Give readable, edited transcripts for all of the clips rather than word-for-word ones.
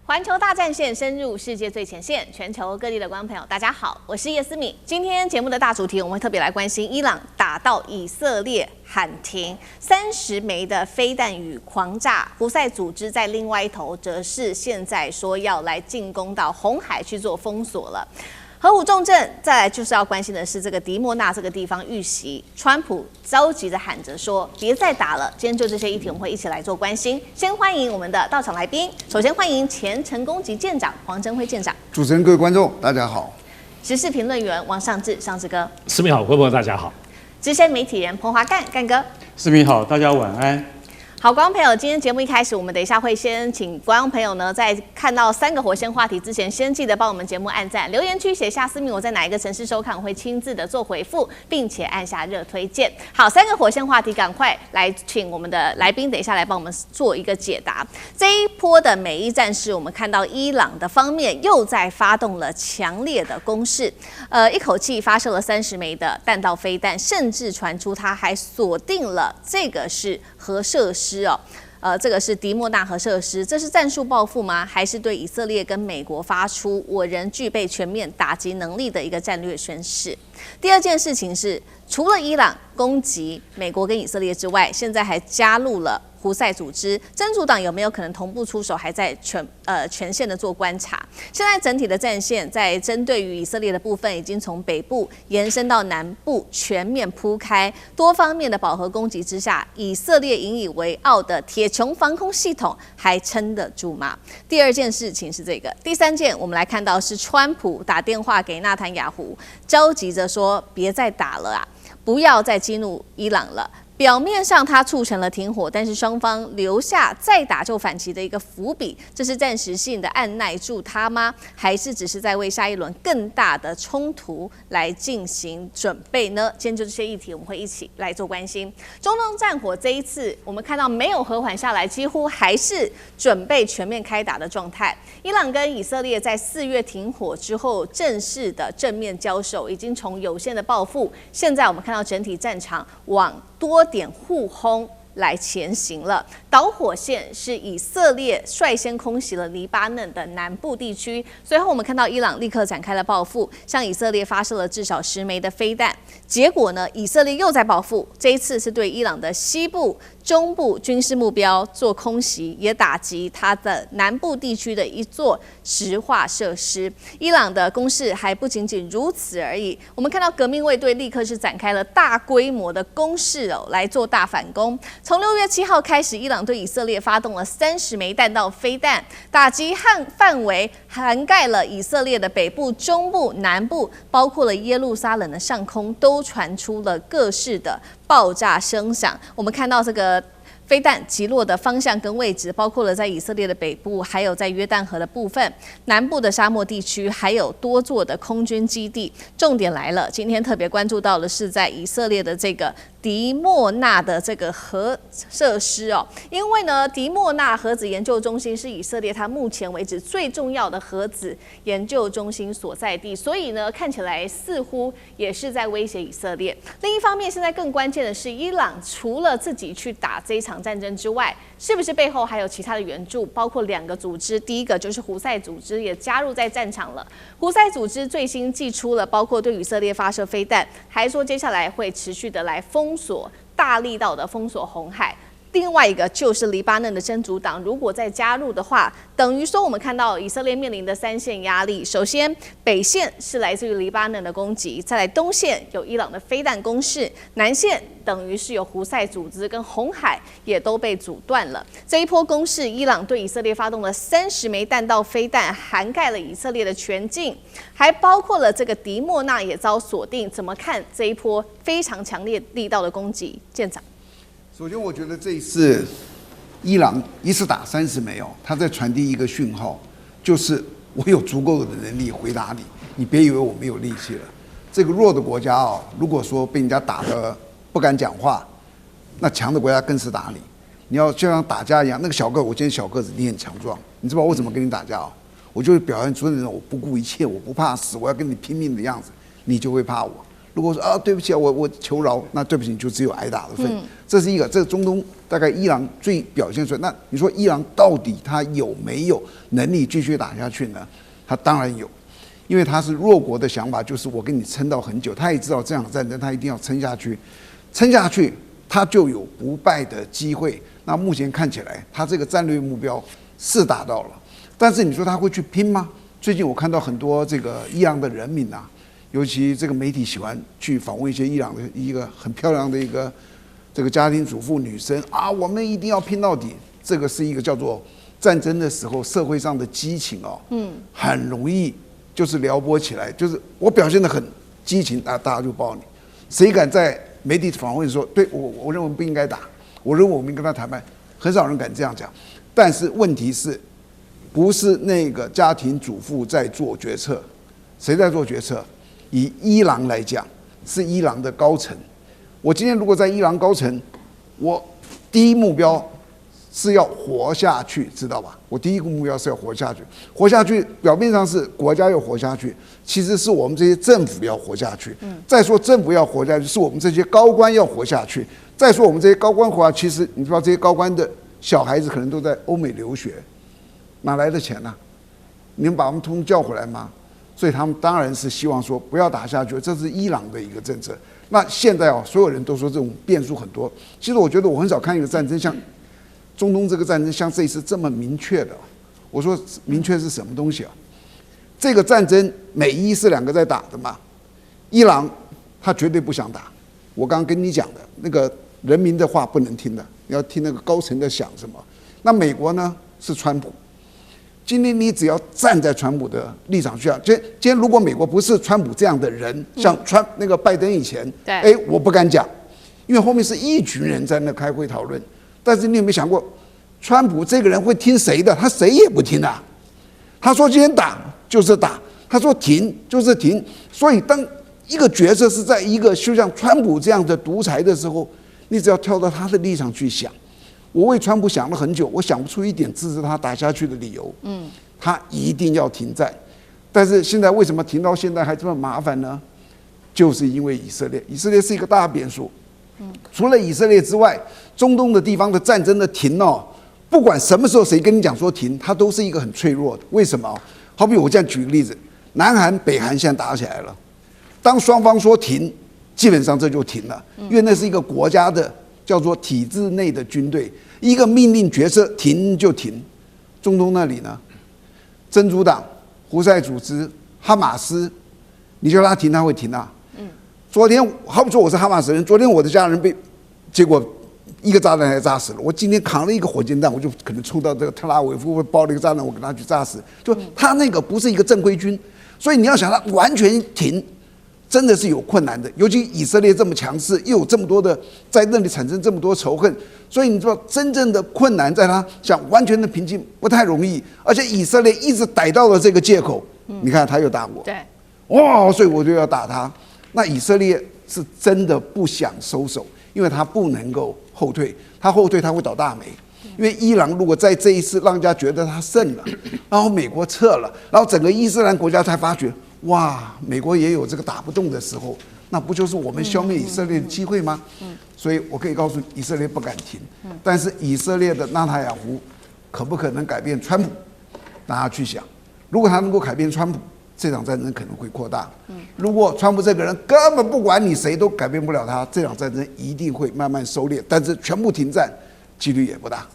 环球大战线深入世界最前线，全球各地的观众朋友，大家好，我是叶思敏。今天节目的大主题，我们会特别来关心伊朗打到以色列喊停30枚的飞弹与狂炸，胡塞组织在另外一头则是现在说要来进攻到红海去做封锁了。核武重镇，再来就是要关心的是这个迪莫纳这个地方遇袭，川普着急的喊着说别再打了。今天就这些议题，我们会一起来做关心。先欢迎我们的到场来宾，首先欢迎前成功级舰长黄征辉舰长。主持人、各位观众，大家好。时事评论员王尚志，尚志哥。思敏好，各位朋友大家好。资深媒体人彭华干，干哥。思敏好，大家晚安。好，观众朋友，今天节目一开始，我们等一下会先请观众朋友呢，在看到3个火线话题之前，先记得帮我们节目按赞，留言区写下思敏我在哪一个城市收看，我会亲自的做回复，并且按下热推荐。好，3个火线话题，赶快来请我们的来宾，等一下来帮我们做一个解答。这一波的美伊战事，我们看到伊朗的方面又在发动了强烈的攻势，一口气发射了30枚的弹道飞弹，甚至传出他还锁定了这个是核设施哦。这个是迪莫纳核设施，这是战术报复吗？还是对以色列跟美国发出我仍具备全面打击能力的一个战略宣示？第二件事情是，除了伊朗攻击美国跟以色列之外，现在还加入了胡塞组织，真主党有没有可能同步出手？还在全线的做观察。现在整体的战线在针对于以色列的部分，已经从北部延伸到南部，全面铺开，多方面的饱和攻击之下，以色列引以为傲的铁穹防空系统还撑得住吗？第二件事情是这个，第三件我们来看到是川普打电话给纳坦雅胡，着急着说别再打了啊，不要再激怒伊朗了。表面上他促成了停火，但是双方留下再打就反击的一个伏笔，这是暂时性的按耐住他吗？还是只是在为下一轮更大的冲突来进行准备呢？今天就这些议题，我们会一起来做关心。中东战火这一次，我们看到没有和缓下来，几乎还是准备全面开打的状态。伊朗跟以色列在4月停火之后，正式的正面交手，已经从有限的报复，现在我们看到整体战场往多点互轰来前行了。导火线是以色列率先空袭了黎巴嫩的南部地区，随后我们看到伊朗立刻展开了报复，向以色列发射了至少10枚的飞弹。结果呢，以色列又在报复，这一次是对伊朗的西部、中部军事目标做空袭，也打击它的南部地区的一座石化设施。伊朗的攻势还不仅仅如此而已，我们看到革命卫队立刻是展开了大规模的攻势来做大反攻。从6月7号开始，伊朗对以色列发动了30枚弹道飞弹，打击范围涵盖了以色列的北部、中部、南部，包括了耶路撒冷的上空，都传出了各式的爆炸声响。我们看到这个飞弹击落的方向跟位置，包括了在以色列的北部，还有在约旦河的部分，南部的沙漠地区，还有多座的空军基地。重点来了，今天特别关注到的是在以色列的这个迪莫纳的这个核设施哦，因为呢，迪莫纳核子研究中心是以色列它目前为止最重要的核子研究中心所在地，所以呢，看起来似乎也是在威胁以色列。另一方面，现在更关键的是，伊朗除了自己去打这一场战争之外，是不是背后还有其他的援助？包括2个组织，第一个就是胡塞组织也加入在战场了。胡塞组织最新祭出了包括对以色列发射飞弹，还说接下来会持续的来封锁，大力道的封锁红海。另外一个就是黎巴嫩的真主党，如果再加入的话，等于说我们看到以色列面临的3线压力。首先，北线是来自于黎巴嫩的攻击，再来东线有伊朗的飞弹攻势，南线等于是有胡塞组织跟红海也都被阻断了。这一波攻势，伊朗对以色列发动了30枚弹道飞弹，涵盖了以色列的全境，还包括了这个迪莫纳也遭锁定。怎么看这一波非常强烈力道的攻击？舰长。首先，我觉得这一次伊朗一次打30枚哦，他在传递一个讯号，就是我有足够的能力回答你，你别以为我没有力气了。这个弱的国家哦，如果说被人家打得不敢讲话，那强的国家更是打你。你要就像打架一样，那个小个我今天小个子，你很强壮，你知道我怎么跟你打架哦？我就会表现出那种我不顾一切，我不怕死，我要跟你拼命的样子，你就会怕我。如果说对不起啊，我求饶，那对不起你就只有挨打的份。这是一个，这是中东大概伊朗最表现出来。那你说伊朗到底他有没有能力继续打下去呢？他当然有，因为他是弱国的想法，就是我跟你撑到很久。他也知道这场战争他一定要撑下去，撑下去他就有不败的机会。那目前看起来，他这个战略目标是达到了，但是你说他会去拼吗？最近我看到很多这个伊朗的人民啊，尤其这个媒体喜欢去访问一些伊朗的一个很漂亮的一个这个家庭主妇女生啊，我们一定要拼到底。这个是一个叫做战争的时候社会上的激情哦，很容易就是撩拨起来，就是我表现得很激情，大家就抱你。谁敢在媒体访问说，对我认为不应该打，我认为我们跟他谈判，很少人敢这样讲。但是问题是，不是那个家庭主妇在做决策，谁在做决策？以伊朗来讲，是伊朗的高层。我今天如果在伊朗高层，我第一目标是要活下去，知道吧？我第一个目标是要活下去。活下去，表面上是国家要活下去，其实是我们这些政府要活下去。再说政府要活下去，是我们这些高官要活下去。再说我们这些高官活下去，其实你知道这些高官的小孩子可能都在欧美留学，哪来的钱呢？你们把他们通通叫回来吗？所以他们当然是希望说不要打下去，这是伊朗的一个政策。那现在所有人都说这种变数很多。其实我觉得我很少看一个战争像中东这个战争像这一次这么明确的。我说明确是什么东西啊？这个战争美伊是两个在打的嘛，伊朗他绝对不想打。我刚刚跟你讲的那个人民的话不能听的，你要听那个高层在想什么。那美国呢是川普。今天你只要站在川普的立场去今天如果美国不是川普这样的人，像那个拜登以前，我不敢讲，因为后面是一群人在那开会讨论。但是你有没有想过，川普这个人会听谁的？他谁也不听啊。他说今天打就是打，他说停就是停。所以当一个角色是在一个就像川普这样的独裁的时候，你只要跳到他的立场去想。我为川普想了很久，我想不出一点支持他打下去的理由。他一定要停战，但是现在为什么停到现在还这么麻烦呢？就是因为以色列，以色列是一个大变数。除了以色列之外，中东的地方的战争的停不管什么时候谁跟你讲说停，它都是一个很脆弱的。为什么？好比我这样举个例子，南韩、北韩现在打起来了，当双方说停，基本上这就停了，因为那是一个国家的叫做体制内的军队。一个命令决策停就停。中东那里呢，真主党、胡塞组织、哈马斯，你叫他停他会停啊。昨天好比说我是哈马斯人，昨天我的家人结果一个炸弹还炸死了。我今天扛了一个火箭弹，我就可能冲到这个特拉维夫，包了一个炸弹，我给他去炸死。就他那个不是一个正规军，所以你要想他完全停，真的是有困难的。尤其以色列这么强势，又有这么多的在那里产生这么多仇恨，所以你知道真正的困难在他想完全的平静不太容易。而且以色列一直逮到了这个借口，你看他又打我，对，所以我就要打他。那以色列是真的不想收手，因为他不能够后退，他后退他会倒大霉。因为伊朗如果在这一次让人家觉得他胜了，然后美国撤了，然后整个伊斯兰国家才发觉，哇，美国也有这个打不动的时候，那不就是我们消灭以色列的机会吗？所以我可以告诉你，以色列不敢停。但是以色列的纳塔雅胡可不可能改变川普？大家去想，如果他能够改变川普，这场战争可能会扩大。如果川普这个人根本不管你谁都改变不了他，这场战争一定会慢慢收敛，但是全部停战几率也不大。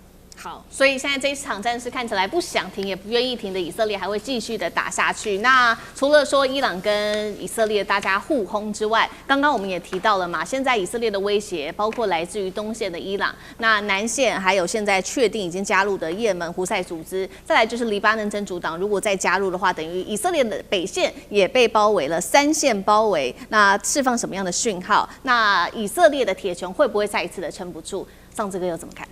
好，所以现在这一场战事看起来不想停也不愿意停的以色列还会继续的打下去。那除了说伊朗跟以色列大家互轰之外，刚刚我们也提到了嘛，现在以色列的威胁包括来自于东线的伊朗，那南线还有现在确定已经加入的也门胡塞组织，再来就是黎巴嫩真主党，如果再加入的话，等于以色列的北线也被包围了，3线包围，那释放什么样的讯号？那以色列的铁穹会不会再一次的撑不住？上这个又怎么看？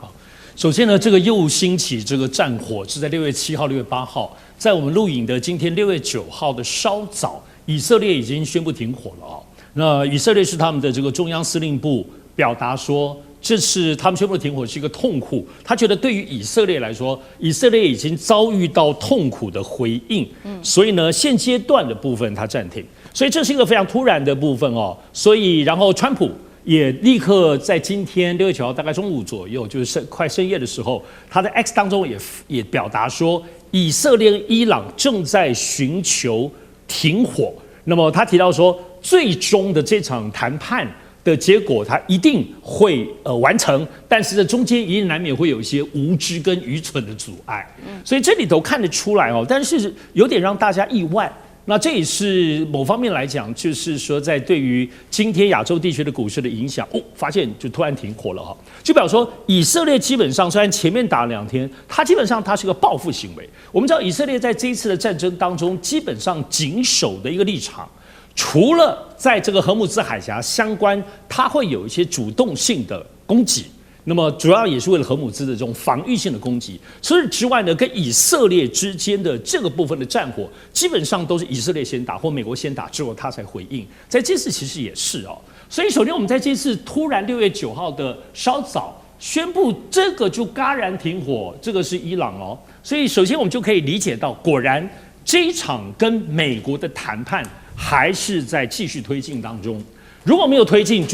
首先呢，这个又兴起这个战火是在6月7号、6月8号，在我们录影的今天6月9号的稍早，以色列已经宣布停火了那以色列是他们的这个中央司令部表达说，这是他们宣布的停火是一个痛苦，他觉得对于以色列来说，以色列已经遭遇到痛苦的回应，所以呢，现阶段的部分他暂停，所以这是一个非常突然的部分哦。所以然后川普也立刻在今天6月9号大概中午左右，就是快深夜的时候，他在 X 当中也表达说，以色列跟伊朗正在寻求停火。那么他提到说，最终的这场谈判的结果，他一定会完成，但是这中间一定难免会有一些无知跟愚蠢的阻碍。所以这里头看得出来哦，但是有点让大家意外。那这也是某方面来讲，就是说在对于今天亚洲地区的股市的影响发现就突然停火了哈，就表示说以色列基本上虽然前面打了2天，它基本上它是个报复行为。我们知道以色列在这一次的战争当中，基本上谨守的一个立场，除了在这个荷姆兹海峡相关，它会有一些主动性的攻击。那么主要也是为了荷姆兹的这种防御性的攻击。除此之外呢，跟以色列之间的这个部分的战火，基本上都是以色列先打或美国先打之后，他才回应。在这次其实也是哦。所以首先我们在这次突然6月9号的稍早宣布这个就戛然停火，这个是伊朗哦。所以首先我们就可以理解到，果然这一场跟美国的谈判还是在继续推进当中。如果没有推进，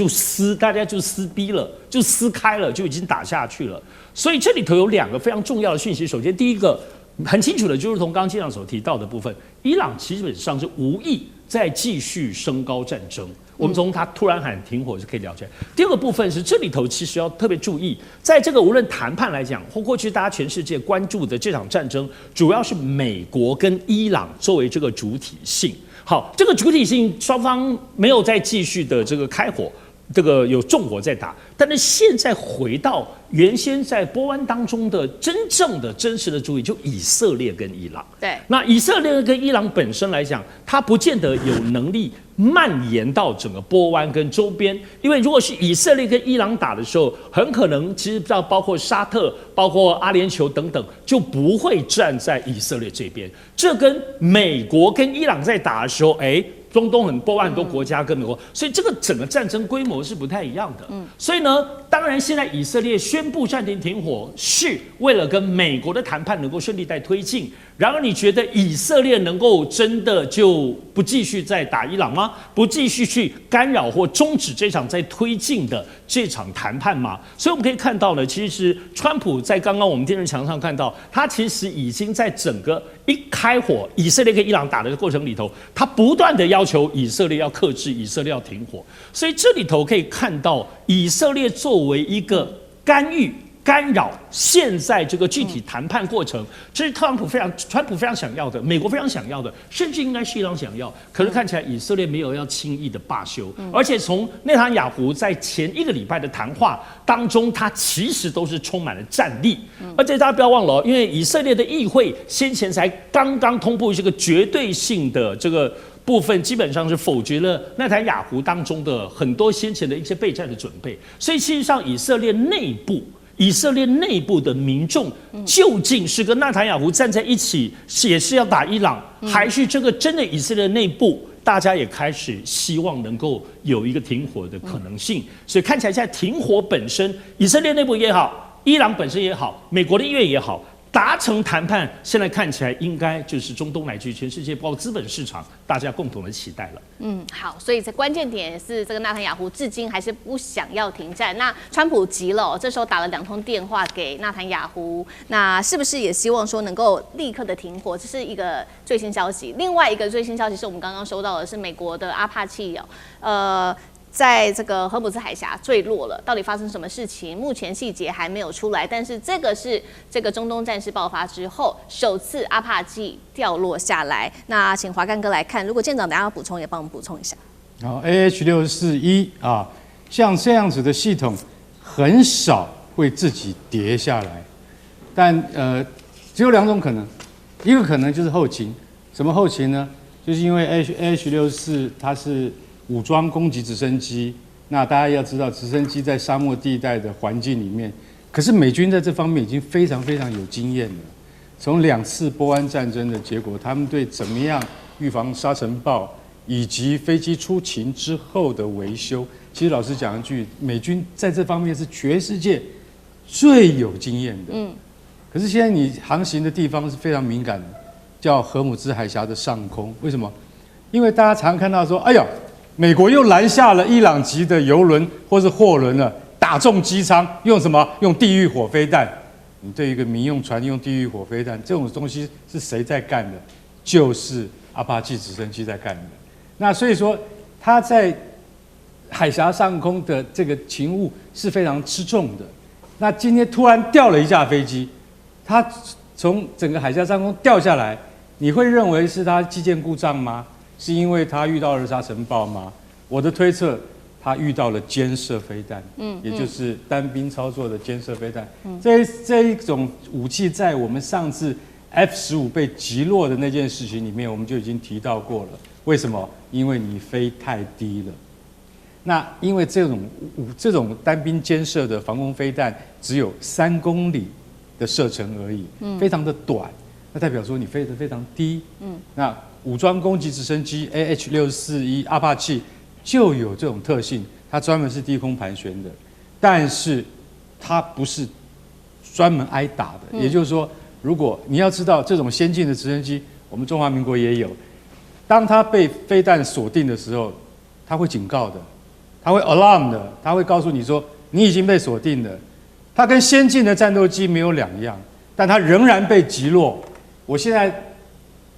大家就撕逼了，就撕开了，就已经打下去了。所以这里头有2个非常重要的讯息。首先，第一个很清楚的，就如同刚刚机长所提到的部分，伊朗基本上是无意再继续升高战争。我们从他突然喊停火是可以了解。第二个部分是这里头其实要特别注意，在这个无论谈判来讲，或过去大家全世界关注的这场战争，主要是美国跟伊朗作为这个主体性。好，这个主体性双方没有再继续的这个开火，这个有重火在打，但是现在回到原先在波湾当中的真正的真实的主体，就以色列跟伊朗。对，那以色列跟伊朗本身来讲，它不见得有能力蔓延到整个波湾跟周边，因为如果是以色列跟伊朗打的时候，很可能其实包括沙特、包括阿联酋等等，就不会站在以色列这边。这跟美国跟伊朗在打的时候，中东波湾很多国家跟美国，所以这个整个战争规模是不太一样的。所以呢，当然现在以色列宣布暂停停火，是为了跟美国的谈判能够顺利再推进。然而，你觉得以色列能够真的就不继续再打伊朗吗？不继续去干扰或终止这场在推进的这场谈判吗？所以我们可以看到呢，其实川普在刚刚我们电视墙上看到，他其实已经在整个一开火，以色列跟伊朗打的过程里头，他不断的要求以色列要克制，以色列要停火。所以这里头可以看到，以色列作为一个干扰现在这个具体谈判过程，这是川普非常想要的，美国非常想要的，甚至应该是伊朗想要。可是看起来以色列没有要轻易的罢休，而且从内塔尼亚胡在前1个礼拜的谈话当中，他其实都是充满了战力。而且大家不要忘了，因为以色列的议会先前才刚刚通过这个绝对性的这个部分，基本上是否决了内塔尼亚胡当中的很多先前的一些备战的准备。所以事实上，以色列内部的民众究竟是跟纳坦雅胡站在一起，也是要打伊朗，还是这个真的以色列内部，大家也开始希望能够有一个停火的可能性。所以看起来现在停火本身，以色列内部也好，伊朗本身也好，美国的意愿也好，达成谈判，现在看起来应该就是中东乃至全世界，包括资本市场，大家共同的期待了。好，所以这关键点是这个纳坦雅胡至今还是不想要停战。那川普急了这时候打了2通电话给纳坦雅胡，那是不是也希望说能够立刻的停火？这是一个最新消息。另外一个最新消息是我们刚刚收到的是美国的阿帕契在这个荷姆兹海峡坠落了，到底发生什么事情？目前细节还没有出来，但是这个是这个中东战事爆发之后首次阿帕契掉落下来。那请华干哥来看，如果舰长等一下要补充，也帮我们补充一下。好 ，AH-64E 像这样子的系统很少会自己跌下来，但只有2种可能，一个可能就是后勤，什么后勤呢？就是因为 AH-64它是武装攻击直升机，那大家要知道，直升机在沙漠地带的环境里面，可是美军在这方面已经非常非常有经验了。从2次波湾战争的结果，他们对怎么样预防沙尘暴以及飞机出勤之后的维修，其实老实讲一句，美军在这方面是全世界最有经验的。可是现在你航行的地方是非常敏感的，叫荷姆兹海峡的上空。为什么？因为大家常看到说，哎呀，美国又拦下了伊朗籍的油轮或是货轮了，打中机舱，用什么？用地狱火飞弹。你对一个民用船用地狱火飞弹这种东西是谁在干的？就是阿帕奇直升机在干的。那所以说，他在海峡上空的这个勤务是非常吃重的。那今天突然掉了一架飞机，它从整个海峡上空掉下来，你会认为是它机件故障吗？是因为它遇到了沙尘暴吗？我的推测，它遇到了肩射飞弹，也就是单兵操作的肩射飞弹。这一种武器在我们上次 F-15被击落的那件事情里面，我们就已经提到过了。为什么？因为你飞太低了。那因为这种单兵肩射的防空飞弹只有3公里的射程而已，非常的短，那代表说你飞得非常低。那武装攻击直升机 AH-64E 阿帕奇就有这种特性，它专门是低空盘旋的，但是它不是专门挨打的。也就是说，如果你要知道这种先进的直升机，我们中华民国也有，当它被飞弹锁定的时候，它会警告的。它会 alarm 的，它会告诉你说你已经被锁定了。它跟先进的战斗机没有两样，但它仍然被击落。我现在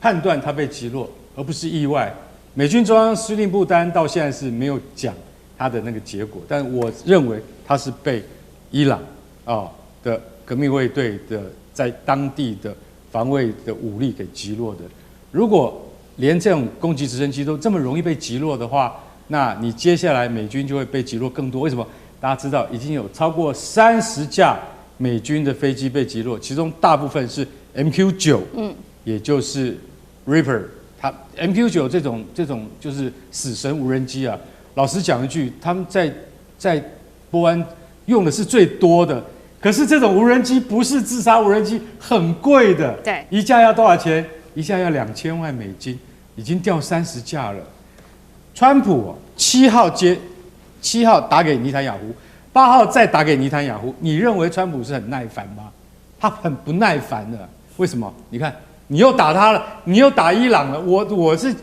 判断它被击落，而不是意外。美军中央司令部单到现在是没有讲它的那个结果，但我认为它是被伊朗的革命卫队的在当地的防卫的武力给击落的。如果连这种攻击直升机都这么容易被击落的话，那你接下来美军就会被击落更多。为什么？大家知道已经有超过30架美军的飞机被击落，其中大部分是 MQ-9，也就是 Reaper。它 MQ-9这种就是死神无人机啊。老实讲一句，他们在波湾用的是最多的。可是这种无人机不是自杀无人机，很贵的。对，一架要多少钱？一架要2000万美金，已经掉30架了。川普7号打给尼坦雅胡，8号再打给尼坦雅胡。你认为川普是很耐烦吗？他很不耐烦的。为什么？你看，你又打他了，你又打伊朗了。我是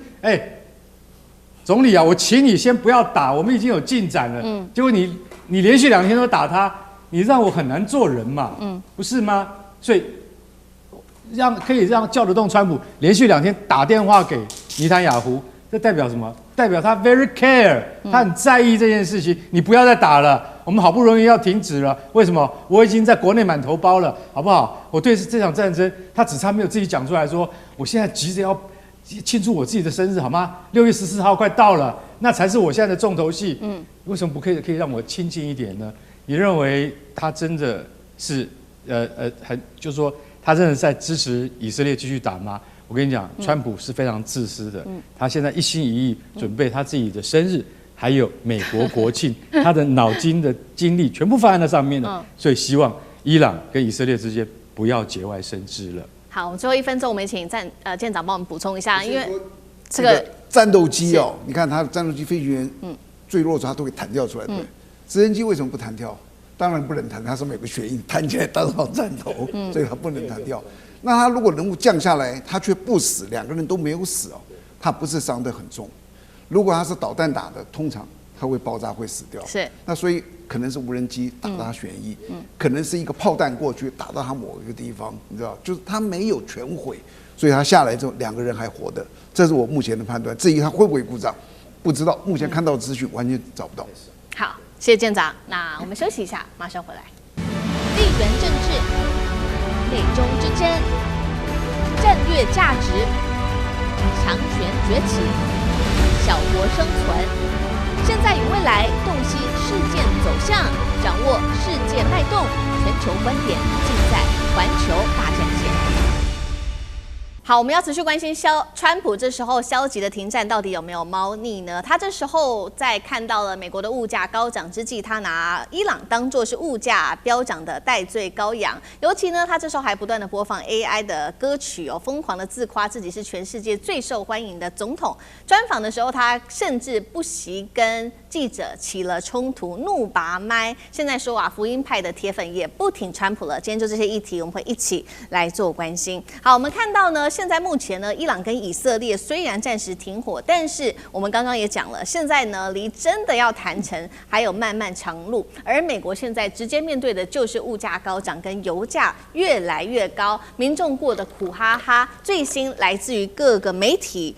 总理啊，我请你先不要打，我们已经有进展了。结果你连续2天都打他，你让我很难做人嘛。不是吗？所以可以让叫得动川普连续2天打电话给尼坦雅胡。这代表什么？代表他 very care， 他很在意这件事情。你不要再打了，我们好不容易要停止了。为什么？我已经在国内满头包了，好不好？我对这场战争，他只差没有自己讲出来说，我现在急着要庆祝我自己的生日，好吗？6月14号快到了，那才是我现在的重头戏。为什么不可以让我亲近一点呢？你认为他真的是就是说他真的在支持以色列继续打吗？我跟你讲，川普是非常自私的。他现在一心一意准备他自己的生日，还有美国国庆，他的脑筋的精力全部放在那上面了。所以希望伊朗跟以色列之间不要节外生枝了。好，我们最后1分钟，我们请舰长帮我们补充一下，因为这个战斗机你看他的战斗机飞行员坠落时候他都会弹跳出来，对。直升机为什么不弹跳？当然不能弹，它上面有个血印，弹起来当场战头，所以它不能弹跳。那他如果人物降下来，他却不死，2个人都没有死他不是伤得很重。如果他是导弹打的，通常他会爆炸会死掉。是。那所以可能是无人机打到他旋翼，可能是一个炮弹过去打到他某一个地方，你知道，就是他没有全毁，所以他下来之后2个人还活的，这是我目前的判断。至于他会不会故障，不知道，目前看到资讯完全找不到。好，谢谢舰长。那我们休息一下，马上回来。地缘政治、美中之争、战略价值、强权崛起、小国生存，现在与未来洞悉事件走向，掌握世界脉动，全球观点尽在环球大战线。好，我们要持续关心川普这时候消极的停战到底有没有猫腻呢？他这时候在看到了美国的物价高涨之际，他拿伊朗当作是物价飙涨的代罪羔羊。尤其呢，他这时候还不断的播放 AI 的歌曲哦，疯狂的自夸自己是全世界最受欢迎的总统。专访的时候，他甚至不惜跟记者起了冲突，怒拔麦。现在说啊，福音派的铁粉也不挺川普了。今天就这些议题，我们会一起来做关心。好，我们看到呢。现在目前呢，伊朗跟以色列虽然暂时停火，但是我们刚刚也讲了，现在呢离真的要谈成还有漫漫长路。而美国现在直接面对的就是物价高涨跟油价越来越高，民众过得苦哈哈。最新来自于各个媒体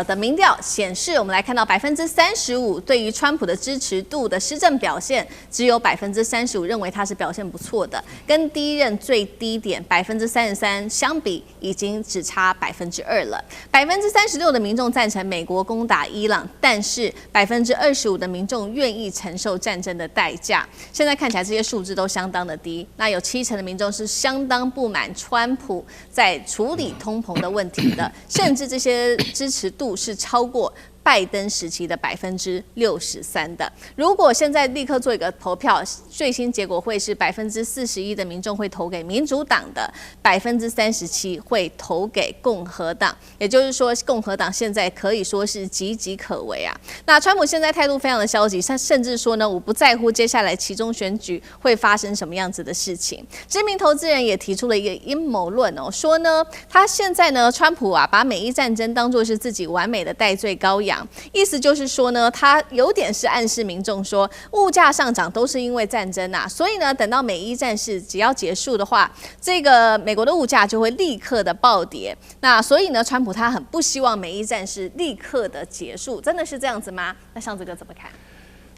的民调显示，我们来看到35%对于川普的支持度的施政表现，只有35%认为他是表现不错的，跟第一任最低点33%相比，已经只差2%了。36%的民众赞成美国攻打伊朗，但是25%的民众愿意承受战争的代价。现在看起来这些数字都相当的低。那有70%的民众是相当不满川普在处理通膨的问题的，甚至这些支持度是超过拜登时期的63%的。如果现在立刻做一个投票，最新结果会是41%的民众会投给民主党的，37%会投给共和党。也就是说，共和党现在可以说是岌岌可危啊。那川普现在态度非常的消极，他甚至说呢，我不在乎接下来期中选举会发生什么样子的事情。知名投资人也提出了一个阴谋论哦，说呢，他现在呢，川普啊，把美伊战争当作是自己完美的代罪羔羊。意思就是说呢，他有点是暗示民众说，物价上涨都是因为战争啊，所以呢，等到美伊战事只要结束的话，这个美国的物价就会立刻的暴跌。那所以呢，川普他很不希望美伊战事立刻的结束，真的是这样子吗？那上这个怎么看？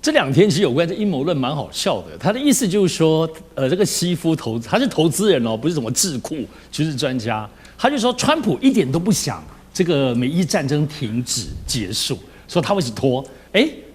这2天其实有关这阴谋论蛮好笑的，他的意思就是说，这个西夫他是投资人哦，不是什么智库，就是专家，他就说川普一点都不想这个美伊战争停止结束，说他会是拖，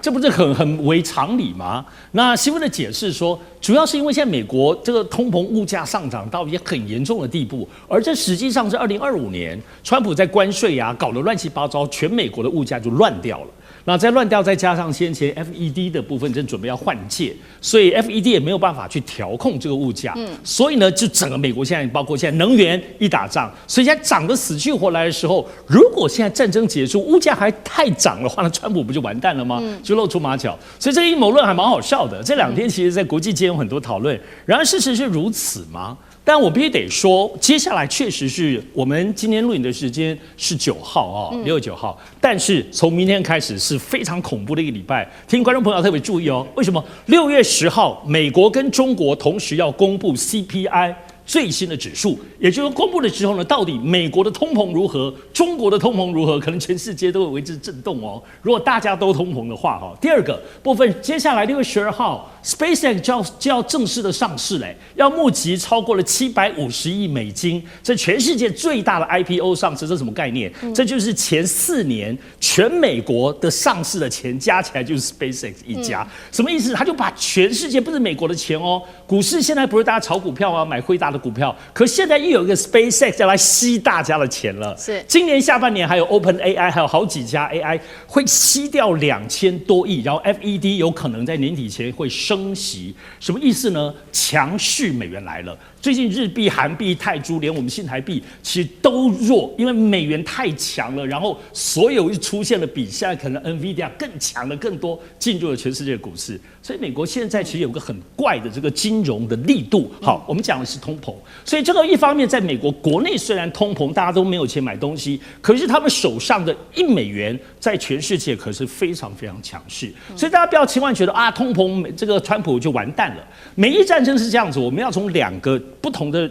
这不是很违常理吗？那西夫的解释说，主要是因为现在美国这个通膨物价上涨到一个很严重的地步，而这实际上是2025年川普在关税啊搞得乱七八糟，全美国的物价就乱掉了。那再乱掉，再加上先前 FED 的部分正准备要换届，所以 FED 也没有办法去调控这个物价。所以呢，就整个美国现在，包括现在能源一打仗，所以现在涨得死去活来的时候，如果现在战争结束，物价还太涨的话，那川普不就完蛋了吗？就露出马脚。所以这个阴谋论还蛮好笑的。这2天其实在国际间有很多讨论，然而事实是如此吗？但我必须得说，接下来确实是我们今天录影的时间是9号6月9号，但是从明天开始是非常恐怖的一个礼拜，听观众朋友特别注意哦。为什么？6月10号，美国跟中国同时要公布 CPI 最新的指数，也就是公布了之后呢，到底美国的通膨如何，中国的通膨如何，可能全世界都会为之震动哦。如果大家都通膨的话，第二个部分，接下来6月12号 ，SpaceX 就要正式的上市嘞，要募集超过了750亿美金，这全世界最大的 IPO 上市，这是什么概念？这就是前4年全美国的上市的钱加起来就是 SpaceX 一家，什么意思？他就把全世界不是美国的钱哦，股市现在不是大家炒股票啊，买辉达的股票，可现在又有一个 SpaceX 要来吸大家的钱了。是，今年下半年还有 OpenAI， 还有好几家 AI 会吸掉2000多亿，然后 FED 有可能在年底前会升息，什么意思呢？强势美元来了。最近日币、韩币、泰铢，连我们新台币其实都弱，因为美元太强了。然后所有出现了比现在可能 NVIDIA 更强的更多进入了全世界股市，所以美国现在其实有个很怪的这个金融的力度。好，我们讲的是通膨，所以这个一方面在美国国内虽然通膨，大家都没有钱买东西，可是他们手上的$1在全世界可是非常非常强势。所以大家不要千万觉得通膨这个川普就完蛋了。美伊战争是这样子，我们要从2个不同的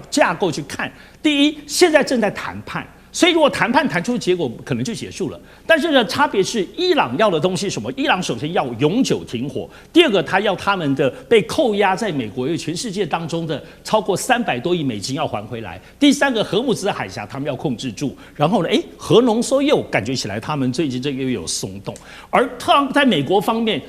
架构去看。第一，现在正在谈判，所以如果谈判谈出结果，可能就结束了。但是呢，差别是伊朗要的东西是什么？伊朗首先要永久停火，第二个，他要他们的被扣押在美国、全世界当中的超过300多亿美金要还回来。第三个，荷姆兹海峡他们要控制住。然后呢，核浓缩铀感觉起来他们最近这个月有松动，而在美国方面，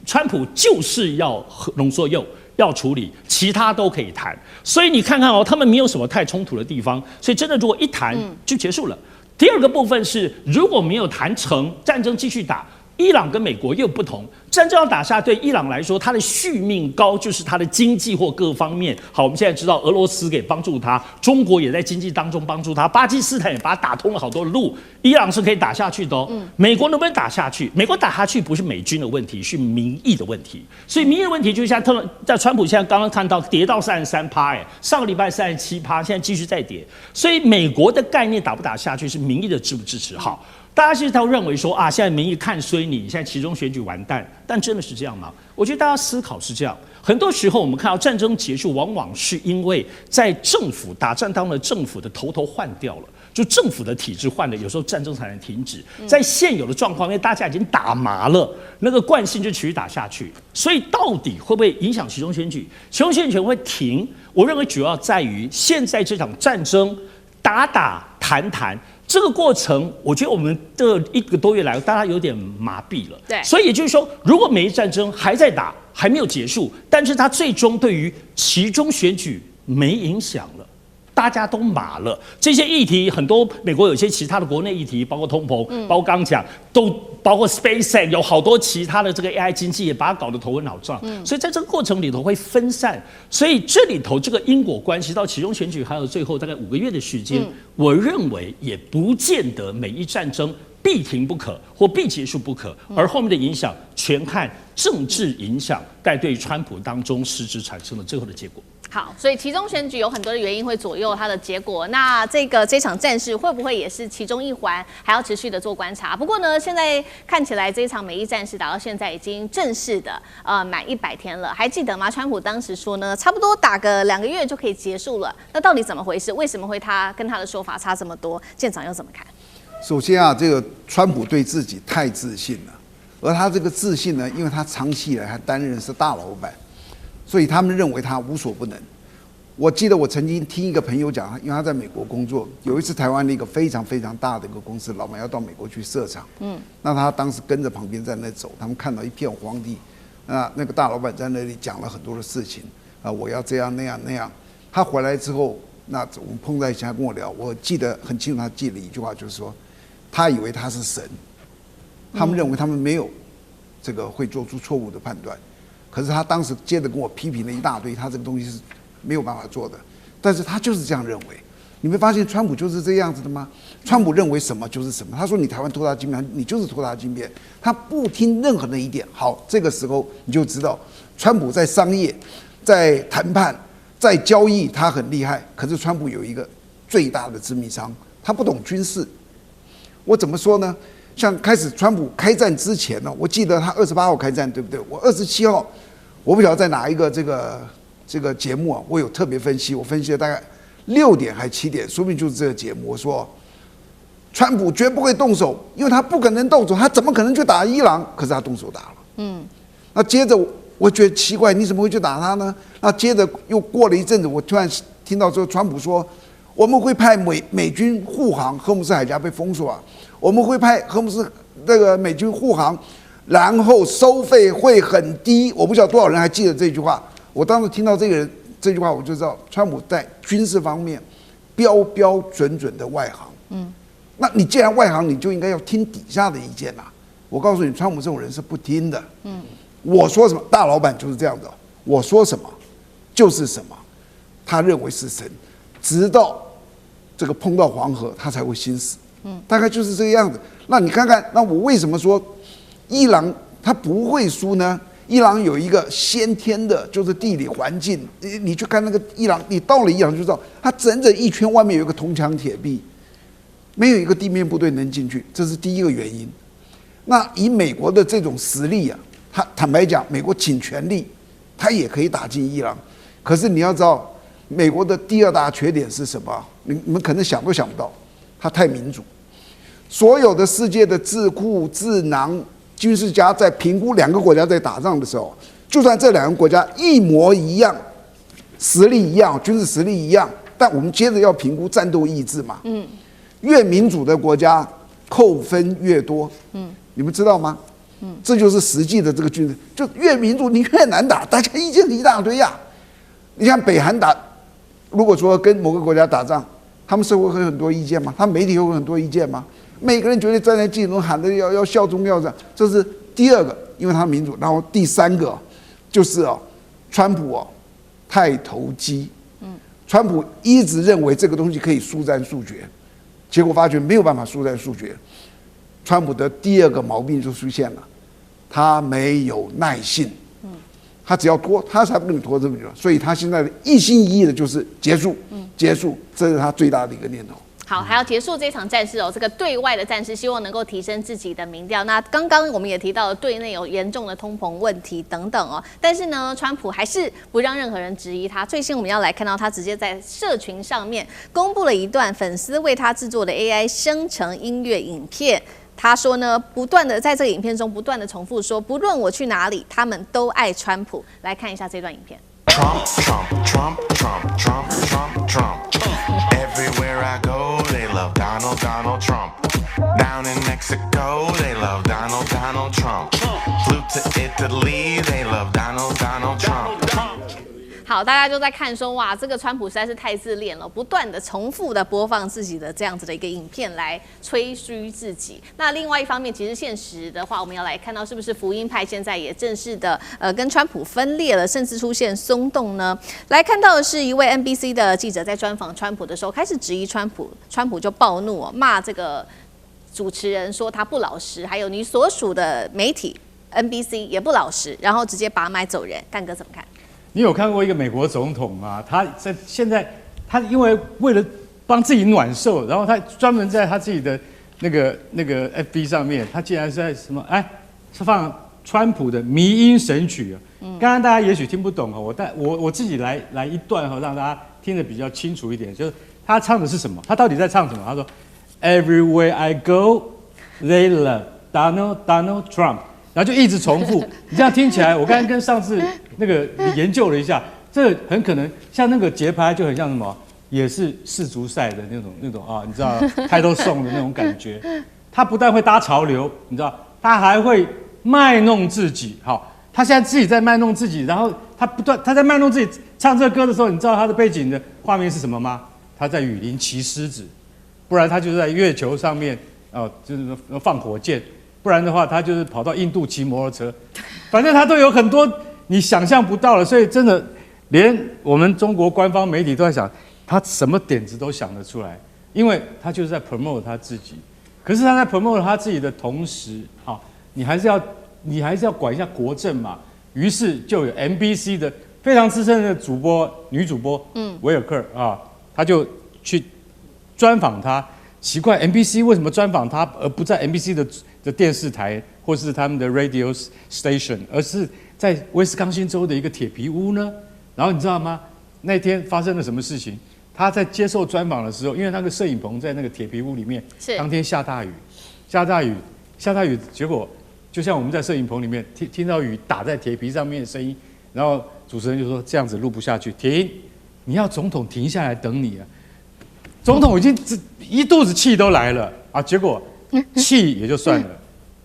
川普就是要浓缩铀。要处理，其他都可以谈。所以你看看哦，他们没有什么太冲突的地方，所以真的如果一谈就结束了。第二个部分是，如果没有谈成，战争继续打。伊朗跟美国又不同，战争要打下，对伊朗来说，它的续命高就是它的经济或各方面。好，我们现在知道俄罗斯给帮助它，中国也在经济当中帮助它，巴基斯坦也把它打通了好多路，伊朗是可以打下去的哦。美国能不能打下去？美国打下去不是美军的问题，是民意的问题。所以民意的问题就像在川普现在刚刚看到跌到33%，上个礼拜37%，现在继续再跌。所以美国的概念打不打下去是民意的支不支持。好。大家其实都认为说啊，现在民意看衰你，现在其中选举完蛋，但真的是这样吗？我觉得大家思考是这样。很多时候我们看到战争结束，往往是因为在政府打仗当中的政府的头换掉了，就政府的体制换了，有时候战争才能停止。在现有的状况，因为大家已经打麻了，那个惯性就持续打下去。所以到底会不会影响其中选举？其中选举会停？我认为主要在于现在这场战争打谈。这个过程，我觉得我们这1个多月来，大家有点麻痹了。对，所以也就是说，如果美伊战争还在打，还没有结束，但是它最终对于其中选举没影响了。大家都麻了，这些议题很多，美国有些其他的国内议题，包括通膨，包括刚刚讲，都包括 SpaceX， 有好多其他的这个 AI 经济也把它搞得头昏脑胀。所以在这个过程里头会分散，所以这里头这个因果关系到其中选举还有最后大概5个月的时间，我认为也不见得美伊战争必停不可或必结束不可，而后面的影响全看政治影响该对川普当中实质产生的最后的结果。好，所以其中选举有很多的原因会左右它的结果。那这场战事会不会也是其中一环，还要持续的做观察？不过呢，现在看起来这一场美伊战事打到现在已经正式的满100天了。还记得吗？川普当时说呢，差不多打个2个月就可以结束了。那到底怎么回事？为什么会他跟他的说法差这么多？舰长又怎么看？首先啊，这个川普对自己太自信了，而他这个自信呢，因为他长期以来还担任是大老板。所以他们认为他无所不能。我记得我曾经听一个朋友讲，因为他在美国工作，有一次台湾的一个非常非常大的一个公司老板要到美国去设厂，那他当时跟着旁边在那走，他们看到一片荒地，那个大老板在那里讲了很多的事情，我要这样那样那样。他回来之后，那我们碰在一起，他跟我聊，我记得很清楚，他记了一句话，就是说，他以为他是神，他们认为他们没有这个会做出错误的判断。可是他当时接着跟我批评了一大堆，他这个东西是没有办法做的，但是他就是这样认为。你没发现川普就是这样子的吗？川普认为什么就是什么。他说你台湾拖他金边，你就是拖他金边，他不听任何的一点。好，这个时候你就知道，川普在商业、在谈判、在交易，他很厉害。可是川普有一个最大的致命伤，他不懂军事。我怎么说呢？像开始川普开战之前呢，我记得他28号开战，对不对？我27号，我不晓得在哪一个这个节目啊，我有特别分析，我分析了大概6点还7点，说不定就是这个节目。我说，川普绝不会动手，因为他不可能动手，他怎么可能去打伊朗？可是他动手打了。那接着我觉得奇怪，你怎么会去打他呢？那接着又过了一阵子，我突然听到说，川普说我们会派美军护航，荷姆斯海峡被封锁啊。我们会派荷姆斯那个美军护航，然后收费会很低。我不晓得多少人还记得这句话。我当时听到这句话，我就知道川普在军事方面标标准准的外行。那你既然外行，你就应该要听底下的意见啦。我告诉你，川普这种人是不听的。我说什么，大老板就是这样的。我说什么就是什么，他认为是神，直到这个碰到黄河，他才会心死。大概就是这个样子。那你看看，那我为什么说伊朗他不会输呢？伊朗有一个先天的，就是地理环境。你去看那个伊朗，你到了伊朗就知道，它整整一圈外面有一个铜墙铁壁，没有一个地面部队能进去，这是第一个原因。那以美国的这种实力啊，他坦白讲，美国尽全力，他也可以打进伊朗。可是你要知道，美国的第2大缺点是什么？你们可能想都想不到。它太民主，所有的世界的智库、智囊、军事家在评估2个国家在打仗的时候，就算这2个国家一模一样，实力一样，军事实力一样，但我们接着要评估战斗意志嘛。越民主的国家扣分越多。你们知道吗？这就是实际的这个军事，就越民主你越难打，大家意见一大堆呀。你看北韩打，如果说跟某个国家打仗，他们社会会有很多意见吗？他们媒体会有很多意见吗？每个人觉得站在镜头喊的要效忠要这样，这是第二个，因为他民主。然后第三个就是川普太投机。川普一直认为这个东西可以速战速决，结果发觉没有办法速战速决。川普的第二个毛病就出现了，他没有耐性。他只要拖，他才不跟你拖这么久。所以他现在一心一意的就是结束，结束，这是他最大的一个念头。好，还要结束这场战事这个对外的战事，希望能够提升自己的民调。那刚刚我们也提到了，对内有严重的通膨问题等等但是呢，川普还是不让任何人质疑他。最新我们要来看到，他直接在社群上面公布了一段粉丝为他制作的 AI 生成音乐影片。他说呢，不断的在这个影片中不断的重复说，不论我去哪里，他们都爱川普。来看一下这段影片。Trump, Trump, Trump, Trump, Trump, Trump, Trump. Everywhere I go, they love Donald, Donald Trump. Down in Mexico, they love Donald, Donald Trump. Flew to Italy, they love Donald, Donald Trump. 好，大家就在看说，哇，这个川普实在是太自恋了，不断的重复的播放自己的这样子的一个影片来吹嘘自己。那另外一方面，其实现实的话，我们要来看到是不是福音派现在也正式的跟川普分裂了，甚至出现松动呢？来看到的是一位 NBC 的记者在专访川普的时候，开始质疑川普，川普就暴怒骂这个主持人说他不老实，还有你所属的媒体 NBC 也不老实，然后直接拔麦走人。干哥怎么看？你有看过一个美国总统吗？他在现在，他因为了帮自己暖寿，然后他专门在他自己的那个 FB 上面，他竟然是在什么是放川普的迷音神曲啊。刚刚大家也许听不懂我自己来一段让大家听得比较清楚一点，就是他唱的是什么？他到底在唱什么？他说 Everywhere I go, they love Donald Trump。然后就一直重复，你这样听起来，我刚刚跟上次那个研究了一下，这很可能像那个节拍就很像什么，也是世足赛的那种你知道Title Song的那种感觉。他不但会搭潮流，你知道，他还会卖弄自己。好，他现在自己在卖弄自己，然后他在卖弄自己唱这歌的时候，你知道他的背景的画面是什么吗？他在雨林骑狮子，不然他就是在月球上面就是放火箭。不然的话，他就是跑到印度骑摩托车，反正他都有很多你想象不到的，所以真的连我们中国官方媒体都在想，他什么点子都想得出来，因为他就是在 promote 他自己。可是他在 promote 他自己的同时，你还是要管一下国政嘛。于是就有 NBC 的非常资深的女主播，维尔克他就去专访他。奇怪 ，NBC 为什么专访他，而不在 NBC 的电视台或是他们的 radio station， 而是在威斯康星州的一个铁皮屋呢？然后你知道吗？那天发生了什么事情？他在接受专访的时候，因为那个摄影棚在那个铁皮屋里面，当天下大雨，结果就像我们在摄影棚里面听到雨打在铁皮上面的声音，然后主持人就说这样子录不下去，停，你要总统停下来等你啊！总统已经一肚子气都来了结果气也就算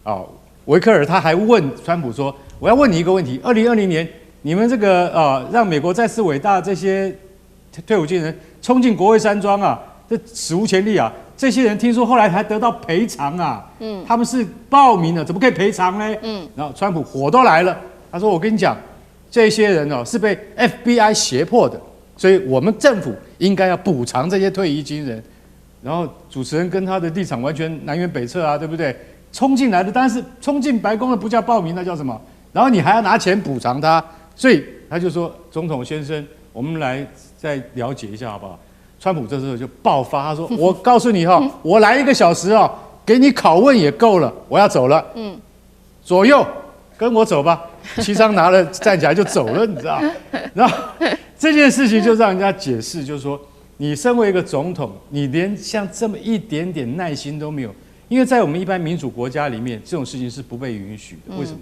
了维克尔他还问川普说：“我要问你一个问题，2020年你们这个让美国再次伟大的这些退伍军人冲进国会山庄这史无前例这些人听说后来还得到赔偿他们是暴民怎么可以赔偿呢？然后川普火都来了，他说：“我跟你讲，这些人是被 FBI 胁迫的。”所以我们政府应该要补偿这些退役军人，然后主持人跟他的立场完全南辕北辙对不对？冲进来的，但是冲进白宫的不叫暴民，那叫什么？然后你还要拿钱补偿他，所以他就说：“总统先生，我们来再了解一下好不好？”川普这时候就爆发，他说：“我告诉你我来1个小时给你拷问也够了，我要走了。左右跟我走吧。”齐昌拿了站起来就走了，你知道？然后这件事情就让人家解释，就是说，你身为一个总统，你连像这么一点点耐心都没有，因为在我们一般民主国家里面，这种事情是不被允许的。为什么？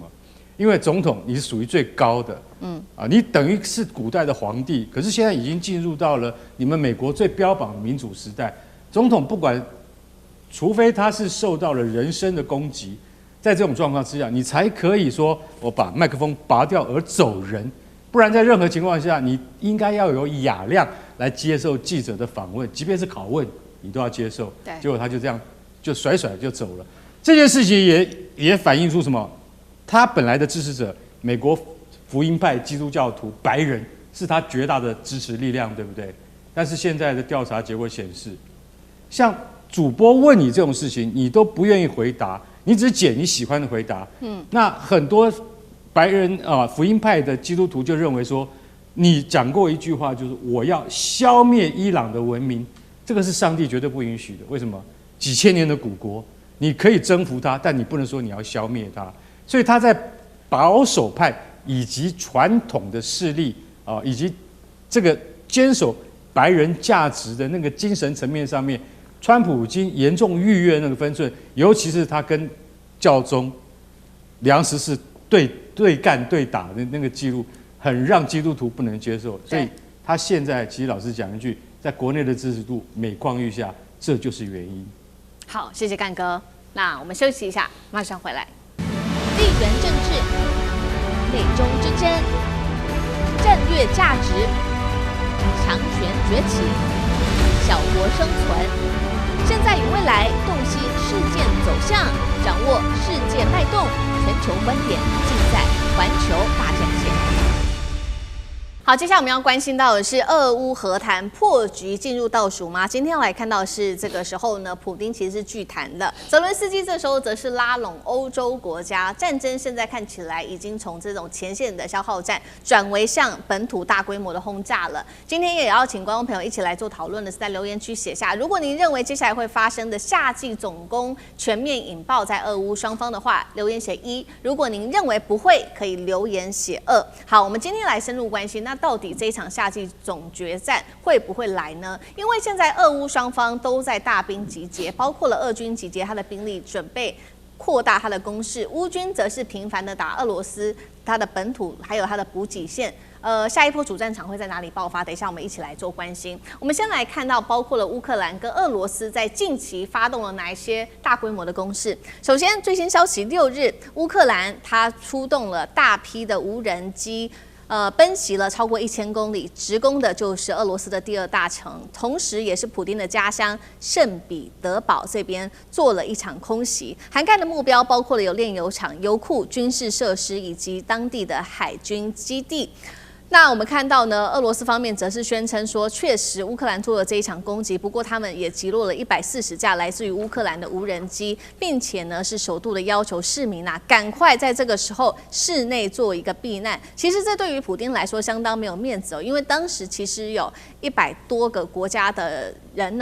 因为总统你是属于最高的，你等于是古代的皇帝，可是现在已经进入到了你们美国最标榜的民主时代，总统不管，除非他是受到了人身的攻击。在这种状况之下，你才可以说我把麦克风拔掉而走人，不然在任何情况下，你应该要有雅量来接受记者的访问，即便是拷问，你都要接受。对，结果他就这样就甩就走了。这件事情也反映出什么？他本来的支持者，美国福音派基督教徒白人是他绝大的支持力量，对不对？但是现在的调查结果显示，像主播问你这种事情，你都不愿意回答，你只捡你喜欢的回答。那很多白人福音派的基督徒就认为说，你讲过一句话，就是我要消灭伊朗的文明，这个是上帝绝对不允许的。为什么？几千年的古国，你可以征服它，但你不能说你要消灭它。所以他在保守派以及传统的势力以及这个坚守白人价值的那个精神层面上面，川普已经严重逾越那个分寸，尤其是他跟教宗梁实是对干对打的那个记录，很让基督徒不能接受。所以他现在其实老实讲一句，在国内的支持度每况愈下，这就是原因。好，谢谢干哥。那我们休息一下，马上回来。地缘政治、美中之争、战略价值、强权崛起、小国生存，现在与未来洞悉事件走向，掌握世界脉动，全球观点尽在环球大战线。好，接下来我们要关心到的是俄乌和谈破局进入倒数吗？今天要来看到的是这个时候呢，普丁其实是拒谈的，泽伦斯基这时候则是拉拢欧洲国家，战争现在看起来已经从这种前线的消耗战转为向本土大规模的轰炸了。今天也邀请观众朋友一起来做讨论的是在留言区写下，如果您认为接下来会发生的夏季总攻全面引爆在俄乌双方的话，留言写1；如果您认为不会，可以留言写2。好，我们今天来深入关心那到底这一场夏季总决战会不会来呢？因为现在俄乌双方都在大兵集结，包括了俄军集结他的兵力，准备扩大他的攻势，乌军则是频繁的打俄罗斯，他的本土还有他的补给线。下一波主战场会在哪里爆发？等一下我们一起来做关心。我们先来看到，包括了乌克兰跟俄罗斯在近期发动了哪一些大规模的攻势。首先，最新消息，6日，乌克兰它出动了大批的无人机。奔袭了超过1000公里，直攻的就是俄罗斯的第2大城，同时也是普丁的家乡圣彼得堡这边做了一场空袭，涵盖的目标包括了有炼油厂、油库、军事设施以及当地的海军基地。那我们看到呢，俄罗斯方面则是宣称说，确实乌克兰做了这一场攻击，不过他们也击落了140架来自于乌克兰的无人机，并且呢是首度的要求市民赶快在这个时候室内做一个避难。其实这对于普丁来说相当没有面子因为当时其实有100多个国家的人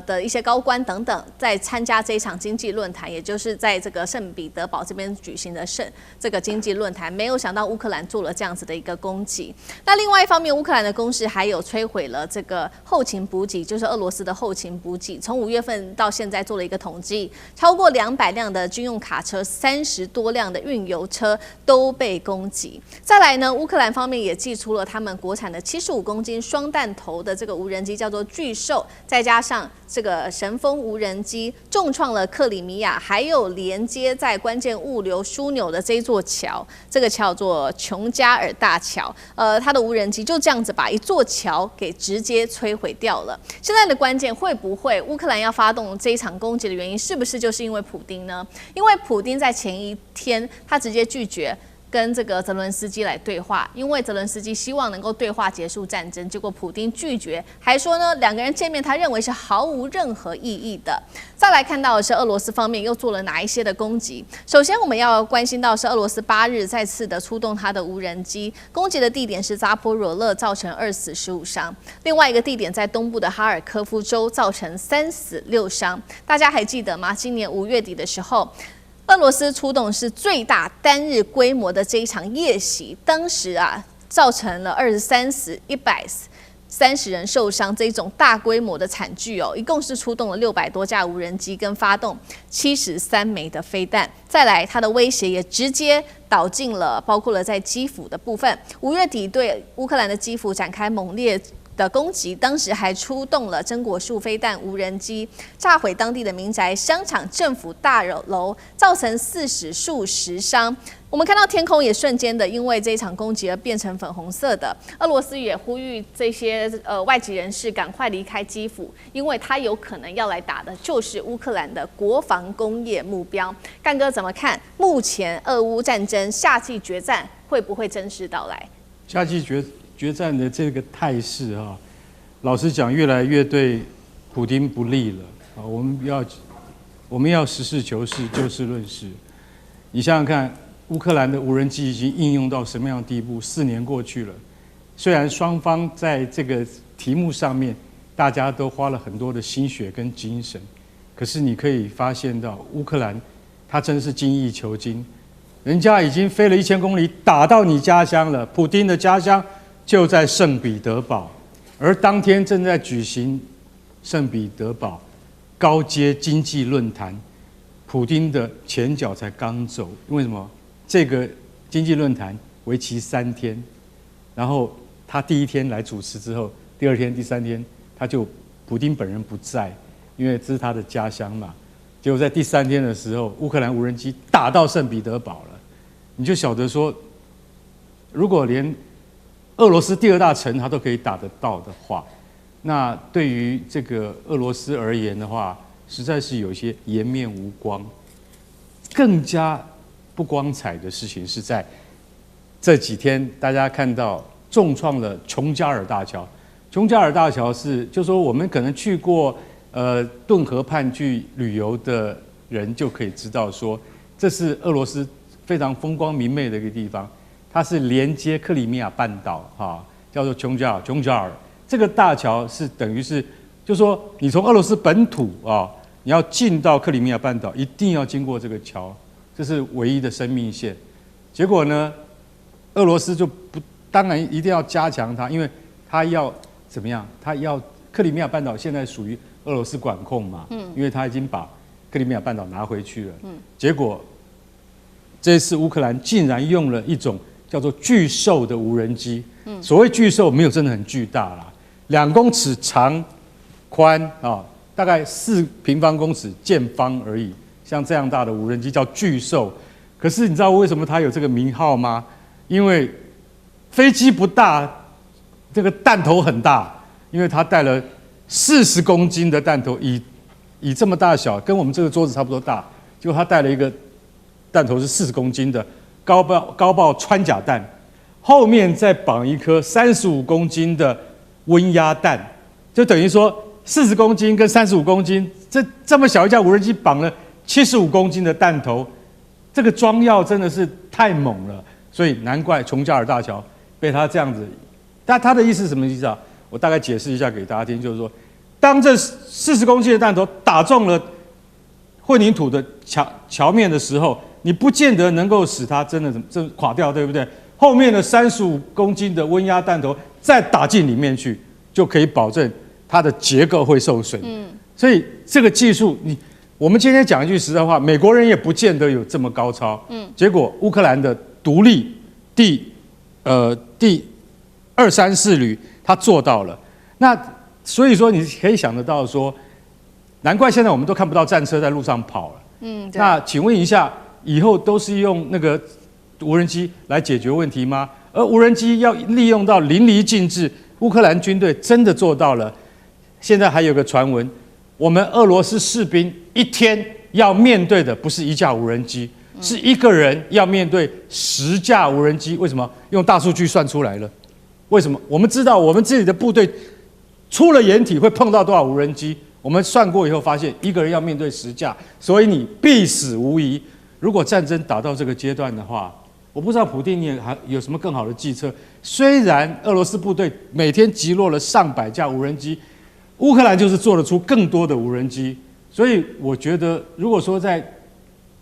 的一些高官等等在参加这一场经济论坛，也就是在这个圣彼得堡这边举行的这个经济论坛，没有想到乌克兰做了这样子的一个攻击。那另外一方面，乌克兰的攻势还有摧毁了这个后勤补给，就是俄罗斯的后勤补给。从5月份到现在做了一个统计，超过200辆的军用卡车，30多辆的运油车都被攻击。再来呢，乌克兰方面也祭出了他们国产的75公斤双弹头的这个无人机，叫做巨兽，再加上这个神风无人机，重创了克里米亚，还有连接在关键物流枢纽的这一座桥，这个桥叫做琼加尔大桥。它的无人机就这样子把一座桥给直接摧毁掉了。现在的关键会不会乌克兰要发动这一场攻击的原因，是不是就是因为普丁呢？因为普丁在前一天他直接拒绝跟这个泽伦斯基来对话，因为泽伦斯基希望能够对话结束战争，结果普丁拒绝，还说呢2个人见面他认为是毫无任何意义的。再来看到的是俄罗斯方面又做了哪一些的攻击。首先我们要关心到是俄罗斯8日再次的出动他的无人机，攻击的地点是扎波罗勒，造成2死15伤；另外一个地点在东部的哈尔科夫州，造成3死6伤。大家还记得吗？今年5月底的时候，俄罗斯出动是最大单日规模的这一场夜袭，当时造成了23死130人受伤，这种大规模的惨剧一共是出动了600多架无人机，跟发动73枚的飞弹。再来，它的威胁也直接导进了包括了在基辅的部分。5月底对乌克兰的基辅展开猛烈的攻击，当时还出动了榛果树飞弹无人机，炸毁当地的民宅、商场、政府大楼，造成4死数10伤。我们看到天空也瞬间的因为这一场攻击而变成粉红色的。俄罗斯也呼吁这些外籍人士赶快离开基辅，因为他有可能要来打的就是乌克兰的国防工业目标。干哥怎么看？目前俄乌战争夏季决战会不会正式到来？夏季决战的这个态势啊，老实讲，越来越对普丁不利了啊。我们要实事求是，就事论事。你想想看。乌克兰的无人机已经应用到什么样的地步？4年过去了，虽然双方在这个题目上面大家都花了很多的心血跟精神，可是你可以发现到乌克兰，他真是精益求精，人家已经飞了1000公里打到你家乡了，普丁的家乡就在圣彼得堡，而当天正在举行圣彼得堡高阶经济论坛，普丁的前脚才刚走，为什么？这个经济论坛为期3天，然后他第1天来主持之后，第2天、第3天，普丁本人不在，因为这是他的家乡嘛。结果在第3天的时候，乌克兰无人机打到圣彼得堡了，你就晓得说，如果连俄罗斯第2大城他都可以打得到的话，那对于这个俄罗斯而言的话，实在是有一些颜面无光，更加不光彩的事情是在这几天，大家看到重创了琼加尔大桥。琼加尔大桥是，就说我们可能去过顿河畔去旅游的人就可以知道说，这是俄罗斯非常风光明媚的一个地方，它是连接克里米亚半岛叫做琼加尔。这个大桥是等于是，就说你从俄罗斯本土你要进到克里米亚半岛，一定要经过这个桥。这是唯一的生命线，结果呢，俄罗斯就当然一定要加强它，因为它要怎么样？它要克里米亚半岛现在属于俄罗斯管控嘛，因为它已经把克里米亚半岛拿回去了，结果这次乌克兰竟然用了一种叫做巨兽的无人机，所谓巨兽没有真的很巨大啦，2公尺长宽大概4平方公尺见方而已。像这样大的无人机叫巨兽，可是你知道为什么它有这个名号吗？因为飞机不大，这个弹头很大，因为它带了40公斤的弹头，以这么大小，跟我们这个桌子差不多大，结果它带了一个弹头是40公斤的高爆穿甲弹，后面再绑一颗35公斤的温压弹，就等于说40公斤跟35公斤，这么小一架无人机绑了75公斤的弹头，这个装药真的是太猛了，所以难怪琼加尔大桥被他这样子。但他的意思是什么意思啊？我大概解释一下给大家听，就是说，当这40公斤的弹头打中了混凝土的桥面的时候，你不见得能够使它真的垮掉，对不对？后面的35公斤的温压弹头再打进里面去，就可以保证它的结构会受损。所以这个技术我们今天讲一句实在话，美国人也不见得有这么高超。结果乌克兰的独立第234旅他做到了。那所以说你可以想得到说，难怪现在我们都看不到战车在路上跑了。那请问一下，以后都是用那个无人机来解决问题吗？而无人机要利用到淋漓尽致，乌克兰军队真的做到了。现在还有个传闻，我们俄罗斯士兵1天要面对的不是1架无人机，是一个人要面对10架无人机。为什么？用大数据算出来了。为什么？我们知道我们自己的部队出了掩体会碰到多少无人机，我们算过以后发现，一个人要面对10架，所以你必死无疑。如果战争打到这个阶段的话，我不知道普丁你还有什么更好的计策。虽然俄罗斯部队每天击落了上百架无人机，乌克兰就是做得出更多的无人机。所以我觉得，如果说在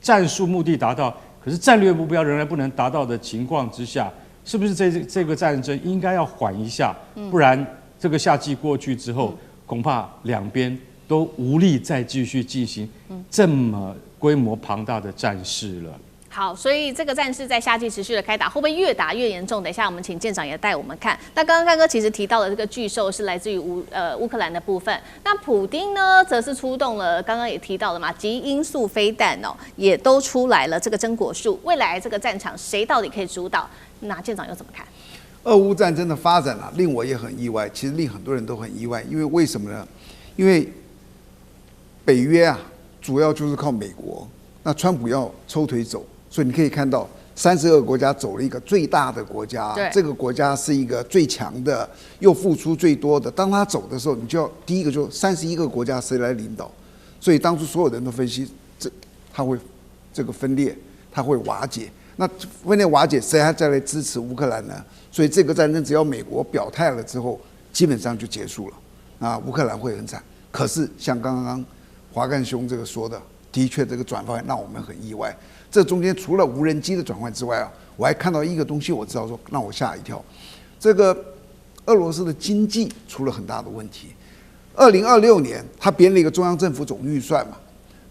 战术目的达到，可是战略目标仍然不能达到的情况之下，是不是这个战争应该要缓一下？不然这个夏季过去之后，恐怕两边都无力再继续进行这么规模庞大的战事了。好，所以这个战事在夏季持续的开打，会不会越打越严重？等一下我们请舰长也带我们看。那刚刚干哥其实提到的这个巨兽是来自于乌克兰的部分，那普丁呢则是出动了，刚刚也提到了嘛，极音速飞弹哦，也都出来了这个真果树。未来这个战场谁到底可以主导？那舰长又怎么看？俄乌战争的发展啊，令我也很意外，其实令很多人都很意外，因为为什么呢？因为北约啊，主要就是靠美国，那川普要抽腿走。所以你可以看到，32个国家走了一个最大的国家，这个国家是一个最强的，又付出最多的。当他走的时候，你就要第一个就31个国家谁来领导？所以当初所有人都分析，他会这个分裂，他会瓦解。那分裂瓦解，谁还再来支持乌克兰呢？所以这个战争只要美国表态了之后，基本上就结束了。啊，乌克兰会很惨。可是像刚刚华干兄这个说的，的确这个转换让我们很意外。这中间除了无人机的转换之外啊，我还看到一个东西，我知道说让我吓一跳。这个俄罗斯的经济出了很大的问题。2026年他编了一个中央政府总预算嘛，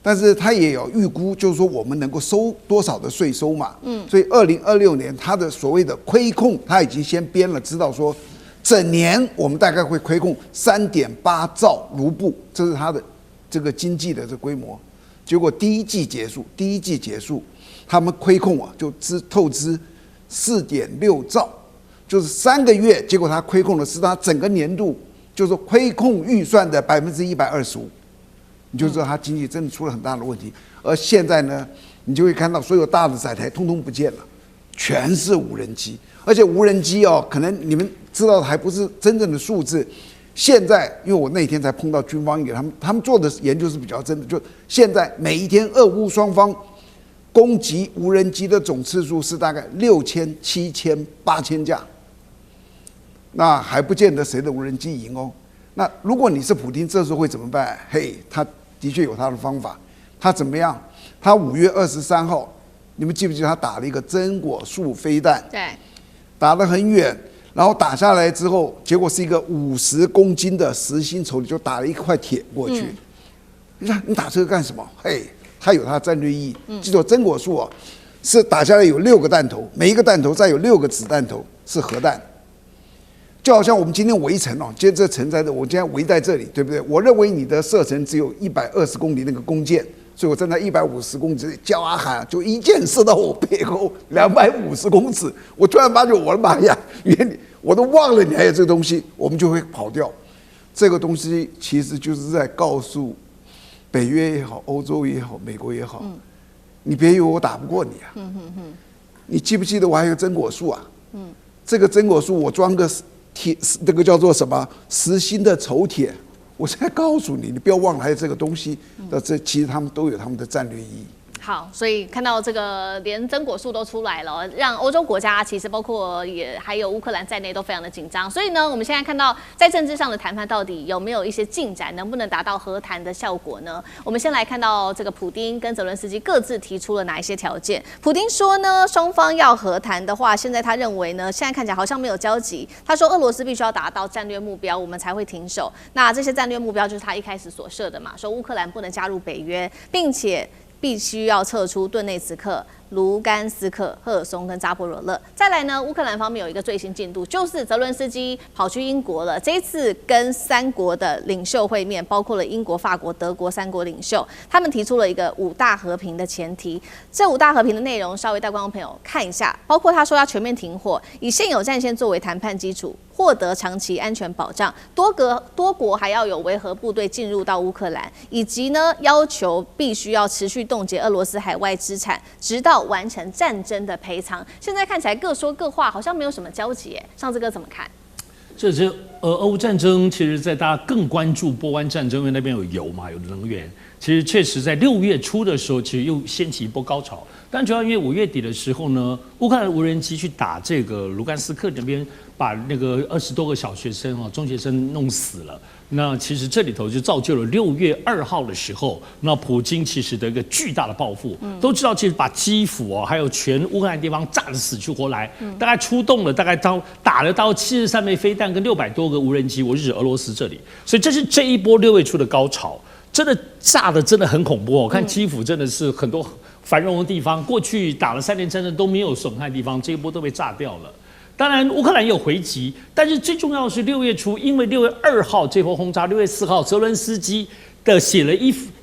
但是他也有预估，就是说我们能够收多少的税收嘛。所以2026年他的所谓的亏空，他已经先编了，知道说整年我们大概会亏空3.8兆卢布，这是他的这个经济的这规模。结果第一季结束，他们亏空啊，就透支4.6兆，就是3个月，结果他亏空的是他整个年度就是亏空预算的125%，你就知道他经济真的出了很大的问题。而现在呢，你就会看到所有大的载台通通不见了，全是无人机，而且无人机哦，可能你们知道的还不是真正的数字。现在，因为我那天才碰到军方一个他们做的研究是比较真的，就现在每一天俄乌双方攻击无人机的总次数是大概6000、7000、8000架，那还不见得谁的无人机赢哦。那如果你是普丁，这时候会怎么办？嘿，他的确有他的方法。他怎么样？他5月23号，你们记不记得他打了一个真果树飞弹？对，打得很远。然后打下来之后，结果是一个50公斤的实心抽，就打了一块铁过去。你看，你打这个干什么？嘿，它有它的战略意义。记住，真果树啊，是打下来有6个弹头，每一个弹头再有6个子弹头是核弹。就好像我们今天围城哦，今天这城在这，我今天围在这里，对不对？我认为你的射程只有120公里那个弓箭，所以我站在150公尺叫啊喊，就一箭射到我背后250公尺，我突然发觉我的妈呀，原来我都忘了你还有这个东西，我们就会跑掉。这个东西其实就是在告诉北约也好、欧洲也好、美国也好，你别以为我打不过你啊。你记不记得我还有真果树啊？这个真果树我装个铁，这个叫做什么实心的丑铁。我现在告诉你，你不要忘了还有这个东西。这其实他们都有他们的战略意义。好，所以看到这个连真果树都出来了，让欧洲国家其实包括也还有乌克兰在内都非常的紧张。所以呢，我们现在看到在政治上的谈判到底有没有一些进展，能不能达到和谈的效果呢？我们先来看到这个普丁跟泽伦斯基各自提出了哪一些条件。普丁说呢，双方要和谈的话，现在他认为呢，现在看起来好像没有交集。他说俄罗斯必须要达到战略目标，我们才会停手。那这些战略目标就是他一开始所设的嘛，说乌克兰不能加入北约，并且必须要撤出顿内茨克、卢甘斯克、赫尔松跟扎波罗热。再来呢，乌克兰方面有一个最新进度，就是泽伦斯基跑去英国了。这一次跟3国的领袖会面，包括了英国、法国、德国3国领袖，他们提出了一个5大和平的前提。这5大和平的内容，稍微带观众朋友看一下，包括他说要全面停火，以现有战线作为谈判基础，获得长期安全保障，多国还要有维和部队进入到乌克兰，以及呢要求必须要持续冻结俄罗斯海外资产，直到完成战争的赔偿。现在看起来各说各话，好像没有什么交集耶。上次哥怎么看？这俄乌战争，其实在大家更关注波湾战争，因为那边有油嘛，有能源。其实确实在6月初的时候，其实又掀起一波高潮。但主要因为5月底的时候呢，乌克兰无人机去打这个卢甘斯克那边，把那个20多个小学生中学生弄死了。那其实这里头就造就了6月2号的时候，那普京其实的一个巨大的报复。都知道，其实把基辅还有全乌克兰地方炸得死去活来，大概出动了，大概打了到73枚飞弹跟600多个无人机，我是指俄罗斯这里。所以这是这一波6月初的高潮。真的炸的真的很恐怖。我看基辅真的是很多繁荣的地方，过去打了3年战争都没有损害的地方，这一波都被炸掉了。当然，乌克兰也有回击，但是最重要的是6月初，因为6月2号这波轰炸，6月4号泽伦斯基的写了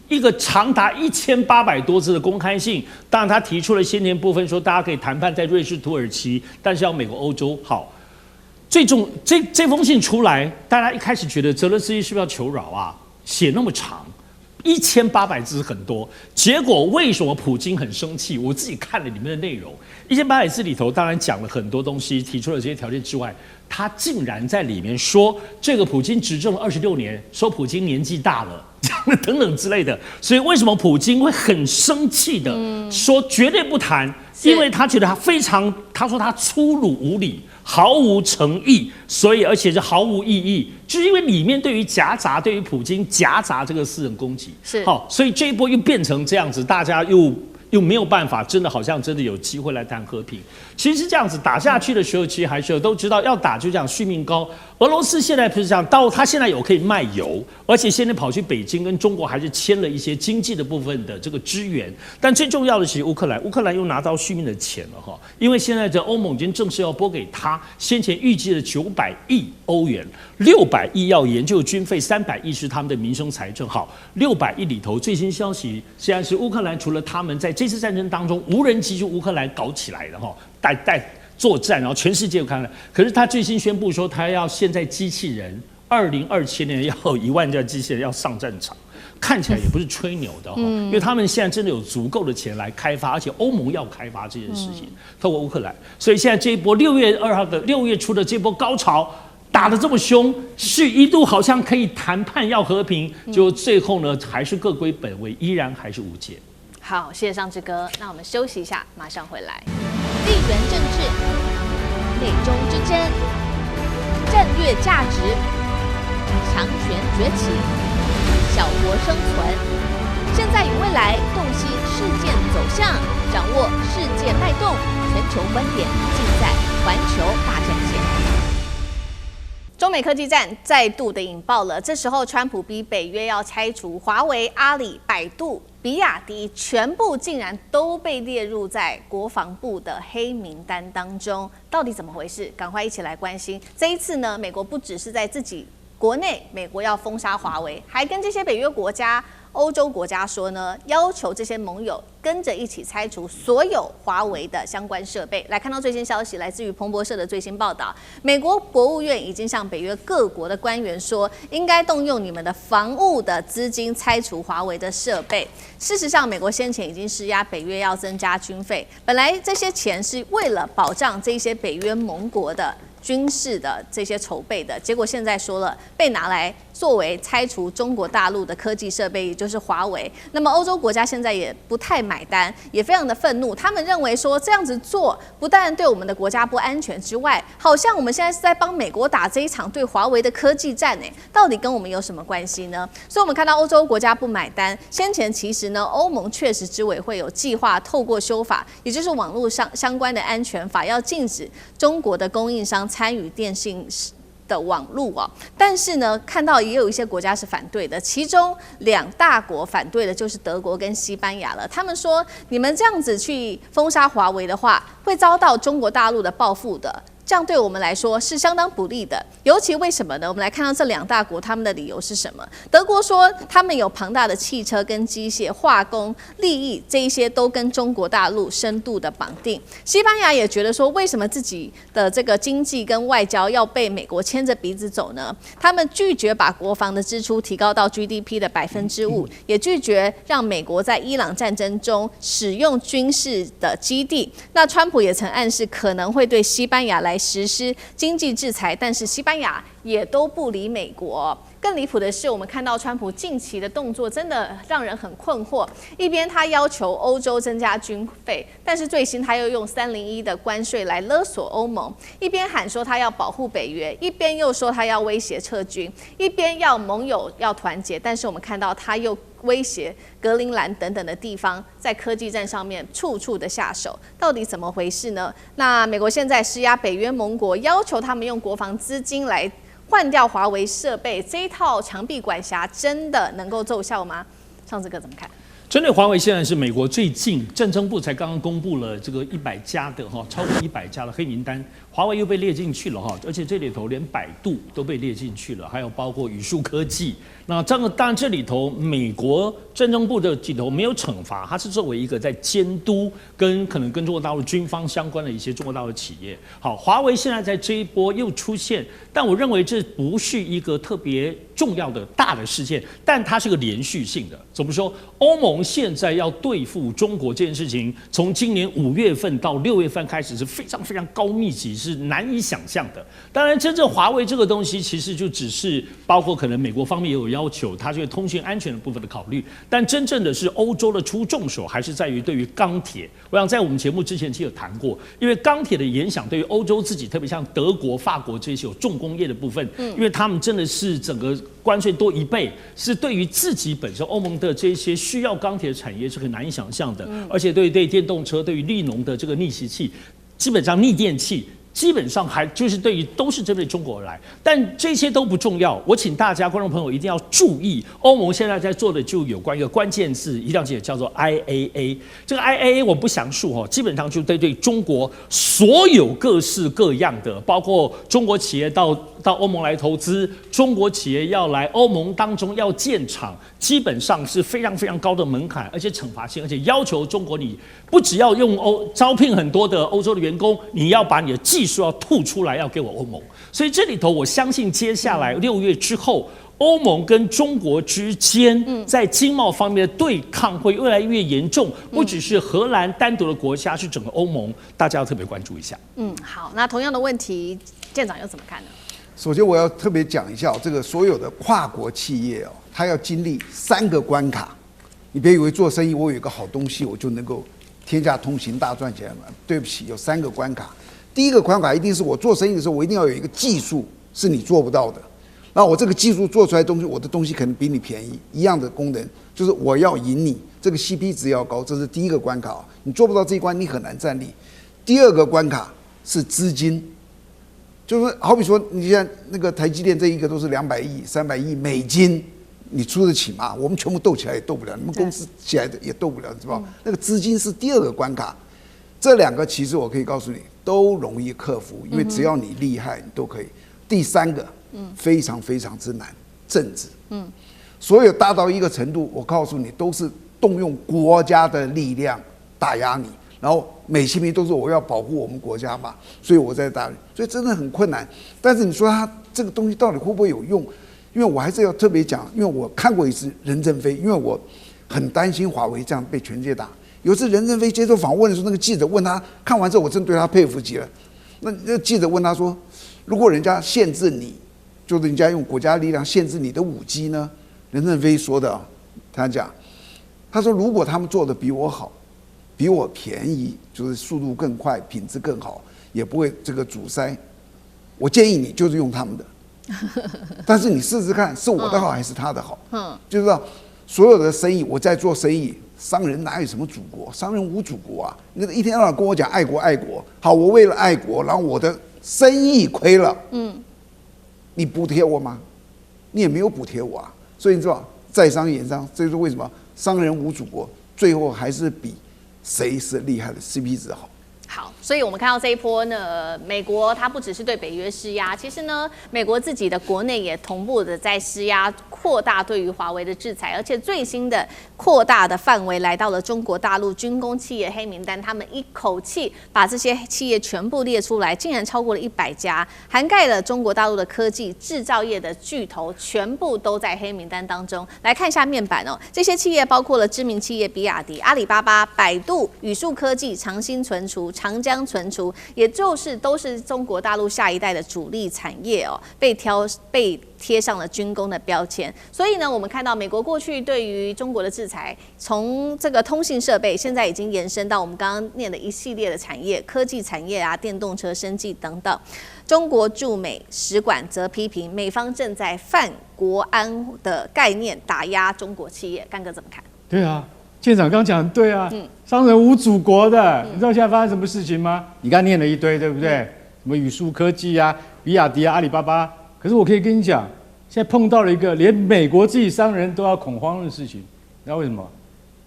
一个长达1800多字的公开信，当然他提出了先前部分说大家可以谈判在瑞士、土耳其，但是要美国、欧洲。好，这封信出来，大家一开始觉得泽伦斯基是不是要求饶啊？写那么长。1800字很多，结果为什么普京很生气？我自己看了里面的内容，1800字里头当然讲了很多东西，提出了这些条件之外，他竟然在里面说这个普京执政了26年，说普京年纪大了，等等之类的。所以为什么普京会很生气的说绝对不谈？因为他觉得他说他粗鲁无礼，毫无诚意，所以而且是毫无意义，就是因为里面对于普京夹杂这个私人攻击，是好，所以这一波又变成这样子，大家又没有办法，真的好像真的有机会来谈和平。其实这样子打下去的时候，其实还是都知道要打就这样续命高。俄罗斯现在不是这样，到他现在有可以卖油，而且现在跑去北京跟中国还是签了一些经济的部分的这个支援。但最重要的是乌克兰又拿到续命的钱了哈，因为现在的欧盟已经正式要拨给他先前预计的900亿欧元，600亿要研究军费，300亿是他们的民生财政。好，600亿里头最新消息，现在是乌克兰除了他们在这次战争当中无人机就乌克兰搞起来的哈，带作战，然后全世界都看了。可是他最新宣布说，他要现在机器人，2027年要有1万架机器人要上战场，看起来也不是吹牛的哈，因为他们现在真的有足够的钱来开发，而且欧盟要开发这件事情，透过乌克兰。所以现在这一波6月初的这波高潮打得这么凶，是一度好像可以谈判要和平，就最后呢还是各归本位，依然还是无解。好，谢谢尚志哥。那我们休息一下，马上回来。地缘政治、美中之争、战略价值、强权崛起、小国生存，现在与未来洞悉事件走向，掌握世界脉动，全球观点尽在环球大战线。中美科技战再度的引爆了，这时候川普逼北约要拆除华为、阿里、百度、比亚迪，全部竟然都被列入在国防部的黑名单当中，到底怎么回事？赶快一起来关心。这一次呢，美国不只是在自己国内，美国要封杀华为，还跟这些北约国家、欧洲国家说呢，要求这些盟友跟着一起拆除所有华为的相关设备。来看到最新消息，来自于彭博社的最新报道，美国国务院已经向北约各国的官员说，应该动用你们的防务的资金拆除华为的设备。事实上，美国先前已经施压北约要增加军费，本来这些钱是为了保障这些北约盟国的军事的这些筹备的，结果现在说了被拿来作为拆除中国大陆的科技设备，也就是华为。那么欧洲国家现在也不太买单，也非常的愤怒。他们认为说这样子做不但对我们的国家不安全之外，好像我们现在是在帮美国打这一场对华为的科技战到底跟我们有什么关系呢？所以我们看到欧洲国家不买单。先前其实呢，欧盟确实执委会有计划透过修法，也就是网络上相关的安全法，要禁止中国的供应商参与电信的网路但是呢，看到也有一些国家是反对的，其中2大国反对的就是德国跟西班牙了。他们说，你们这样子去封杀华为的话，会遭到中国大陆的报复的。这样对我们来说是相当不利的，尤其为什么呢？我们来看到这2大国他们的理由是什么？德国说他们有庞大的汽车跟机械、化工利益，这一些都跟中国大陆深度的绑定。西班牙也觉得说，为什么自己的这个经济跟外交要被美国牵着鼻子走呢？他们拒绝把国防的支出提高到 GDP 的5%，也拒绝让美国在伊朗战争中使用军事的基地。那川普也曾暗示可能会对西班牙来实施经济制裁，但是西班牙也都不理美国。更离谱的是，我们看到川普近期的动作真的让人很困惑。一边他要求欧洲增加军费，但是最新他又用301的关税来勒索欧盟；一边喊说他要保护北约，一边又说他要威胁撤军；一边要盟友要团结，但是我们看到他又威胁格陵兰等等的地方，在科技战上面处处的下手，到底怎么回事呢？那美国现在施压北约盟国，要求他们用国防资金来换掉华为设备，这一套强臂管辖真的能够奏效吗？尚志哥怎么看？针对华为，现在是美国最近政政部才刚刚公布了这个100家的超过100家的黑名单，华为又被列进去了而且这里头连百度都被列进去了，还有包括宇树科技。那当然这里头美国政政部的里头没有惩罚，它是作为一个在监督跟可能跟中国大陆军方相关的一些中国大陆企业。好，华为现在在这一波又出现，但我认为这不是一个特别重要的大的事件，但它是个连续性的。怎么说？欧盟现在要对付中国这件事情，从今年5月份到6月份开始是非常非常高密集，是难以想象的。当然，真正华为这个东西，其实就只是包括可能美国方面也有要求，它这个通讯安全的部分的考虑。但真正的是欧洲的出重手，还是在于对于钢铁。我想在我们节目之前其实有谈过，因为钢铁的影响对于欧洲自己，特别像德国、法国这些有重工业的部分，因为他们真的是整个关税多1倍，是对于自己本身欧盟的这些需要钢铁的产业是很难以想象的。而且对电动车、对于利农的这个逆袭器，基本上逆电器。基本上还就是对于都是针对中国而来，但这些都不重要。我请大家观众朋友一定要注意，欧盟现在在做的就有关一个关键字，一定要记得叫做 IAA。这个 IAA 我不详述基本上就对中国所有各式各样的，包括中国企业到欧盟来投资，中国企业要来欧盟当中要建厂，基本上是非常非常高的门槛，而且惩罚性，而且要求中国你不只要用招聘很多的欧洲的员工，你要把你的技术要吐出来，要给我欧盟。所以这里头，我相信接下来6月之后，欧盟跟中国之间在经贸方面的对抗会越来越严重，不只是荷兰单独的国家，是整个欧盟，大家要特别关注一下。好，那同样的问题，舰长又怎么看呢？首先，我要特别讲一下这个所有的跨国企业它要经历3个关卡。你别以为做生意我有一个好东西，我就能够天下通行大赚钱。对不起，有3个关卡。第一个关卡一定是我做生意的时候，我一定要有一个技术是你做不到的。那我这个技术做出来的东西，我的东西可能比你便宜，一样的功能，就是我要赢你，这个 CP 值要高，这是第一个关卡。你做不到这一关，你很难站立。第二个关卡是资金。就是好比说，你像那个台积电这一个都是200亿、300亿美金，你出得起吗？我们全部斗起来也斗不了，你们公司起来也斗不了，你知道吗？那个资金是第2个关卡，这2个其实我可以告诉你都容易克服，因为只要你厉害，你都可以。第3个，非常非常之难，政治。所有大到一个程度，我告诉你都是动用国家的力量打压你。然后美其名都是我要保护我们国家嘛，所以我在打，所以真的很困难。但是你说它这个东西到底会不会有用？因为我还是要特别讲，因为我看过一次任正非，因为我很担心华为这样被全世界打。有一次任正非接受访问的时候，那个记者问他，看完之后我真对他佩服极了。那个记者问他说：“如果人家限制你，就是人家用国家力量限制你的5G 呢？”任正非说的，他说如果他们做的比我好。比我便宜，就是速度更快，品质更好，也不会这个阻塞。我建议你就是用他们的，但是你试试看，是我的好还是他的好？就是说所有的生意，我在做生意，商人哪有什么祖国？商人无祖国啊！你一天到晚跟我讲爱国爱国，好，我为了爱国，然后我的生意亏了，你补贴我吗？你也没有补贴我啊！所以你知道，在商言商，这就是为什么商人无祖国，最后还是比。谁是厉害的 CP 值好？好，所以我们看到这一波呢，美国它不只是对北约施压，其实呢，美国自己的国内也同步的在施压，扩大对于华为的制裁，而且最新的扩大的范围来到了中国大陆军工企业黑名单，他们一口气把这些企业全部列出来，竟然超过了100家，涵盖了中国大陆的科技制造业的巨头，全部都在黑名单当中。来看一下面板哦，这些企业包括了知名企业比亚迪、阿里巴巴、百度、宇树科技、长兴存储、长江存储，也就是都是中国大陆下一代的主力产业哦，被贴上了军工的标签。所以呢，我们看到美国过去对于中国的制裁，从这个通信设备，现在已经延伸到我们刚刚念的一系列的产业，科技产业啊、电动车、生技等等。中国驻美使馆则批评美方正在泛国安的概念打压中国企业。干哥怎么看？对啊。舰长刚讲对啊，商人无祖国的，你知道现在发生什么事情吗？你刚念了一堆，对不对？什么宇树科技啊、比亚迪啊、阿里巴巴。可是我可以跟你讲，现在碰到了一个连美国自己商人都要恐慌的事情，你知道为什么？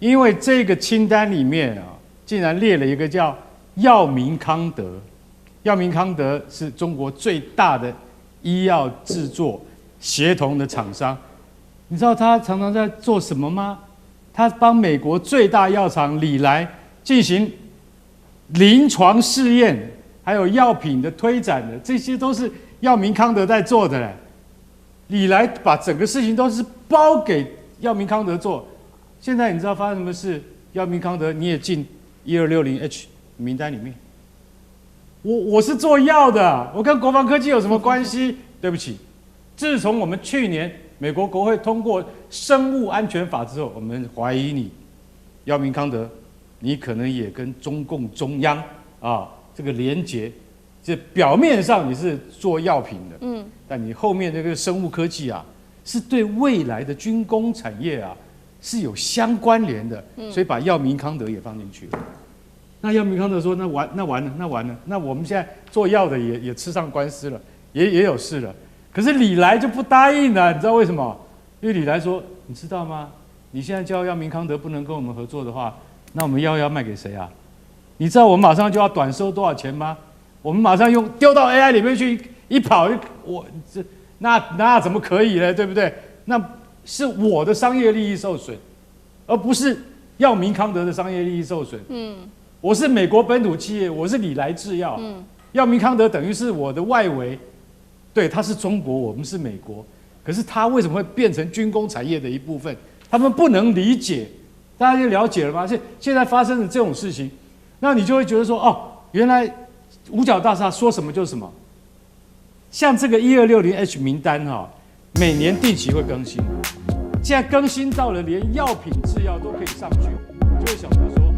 因为这个清单里面啊，竟然列了一个叫药明康德。药明康德是中国最大的医药制作协同的厂商。你知道他常常在做什么吗？他帮美国最大药厂礼来进行临床试验，还有药品的推展的，这些都是药明康德在做的嘞。礼来把整个事情都是包给药明康德做。现在你知道发生什么事？药明康德你也进1260H 名单里面。我是做药的，我跟国防科技有什么关系？对不起，自从我们去年美国国会通过生物安全法之后，我们怀疑你，药明康德，你可能也跟中共中央啊这个连结，这表面上你是做药品的，但你后面这个生物科技啊，是对未来的军工产业啊是有相关联的，所以把药明康德也放进去了。那药明康德说：“那完了，那我们现在做药的也吃上官司了，也有事了。可是李来就不答应了，你知道为什么？因为李来说，你知道吗？你现在叫药明康德不能跟我们合作的话，那我们药要卖给谁啊？你知道我们马上就要短收多少钱吗？我们马上丢到 AI 里面去一跑，那怎么可以呢？对不对？那是我的商业利益受损，而不是药明康德的商业利益受损。我是美国本土企业，我是礼来制药，药明康德等于是我的外围，对，它是中国，我们是美国，可是它为什么会变成军工产业的一部分？他们不能理解，大家就了解了吗？现在发生的这种事情，那你就会觉得说，哦，原来五角大厦说什么就是什么。像这个1260H 名单哈，每年定期会更新，现在更新到了连药品制药都可以上去，就会晓得说。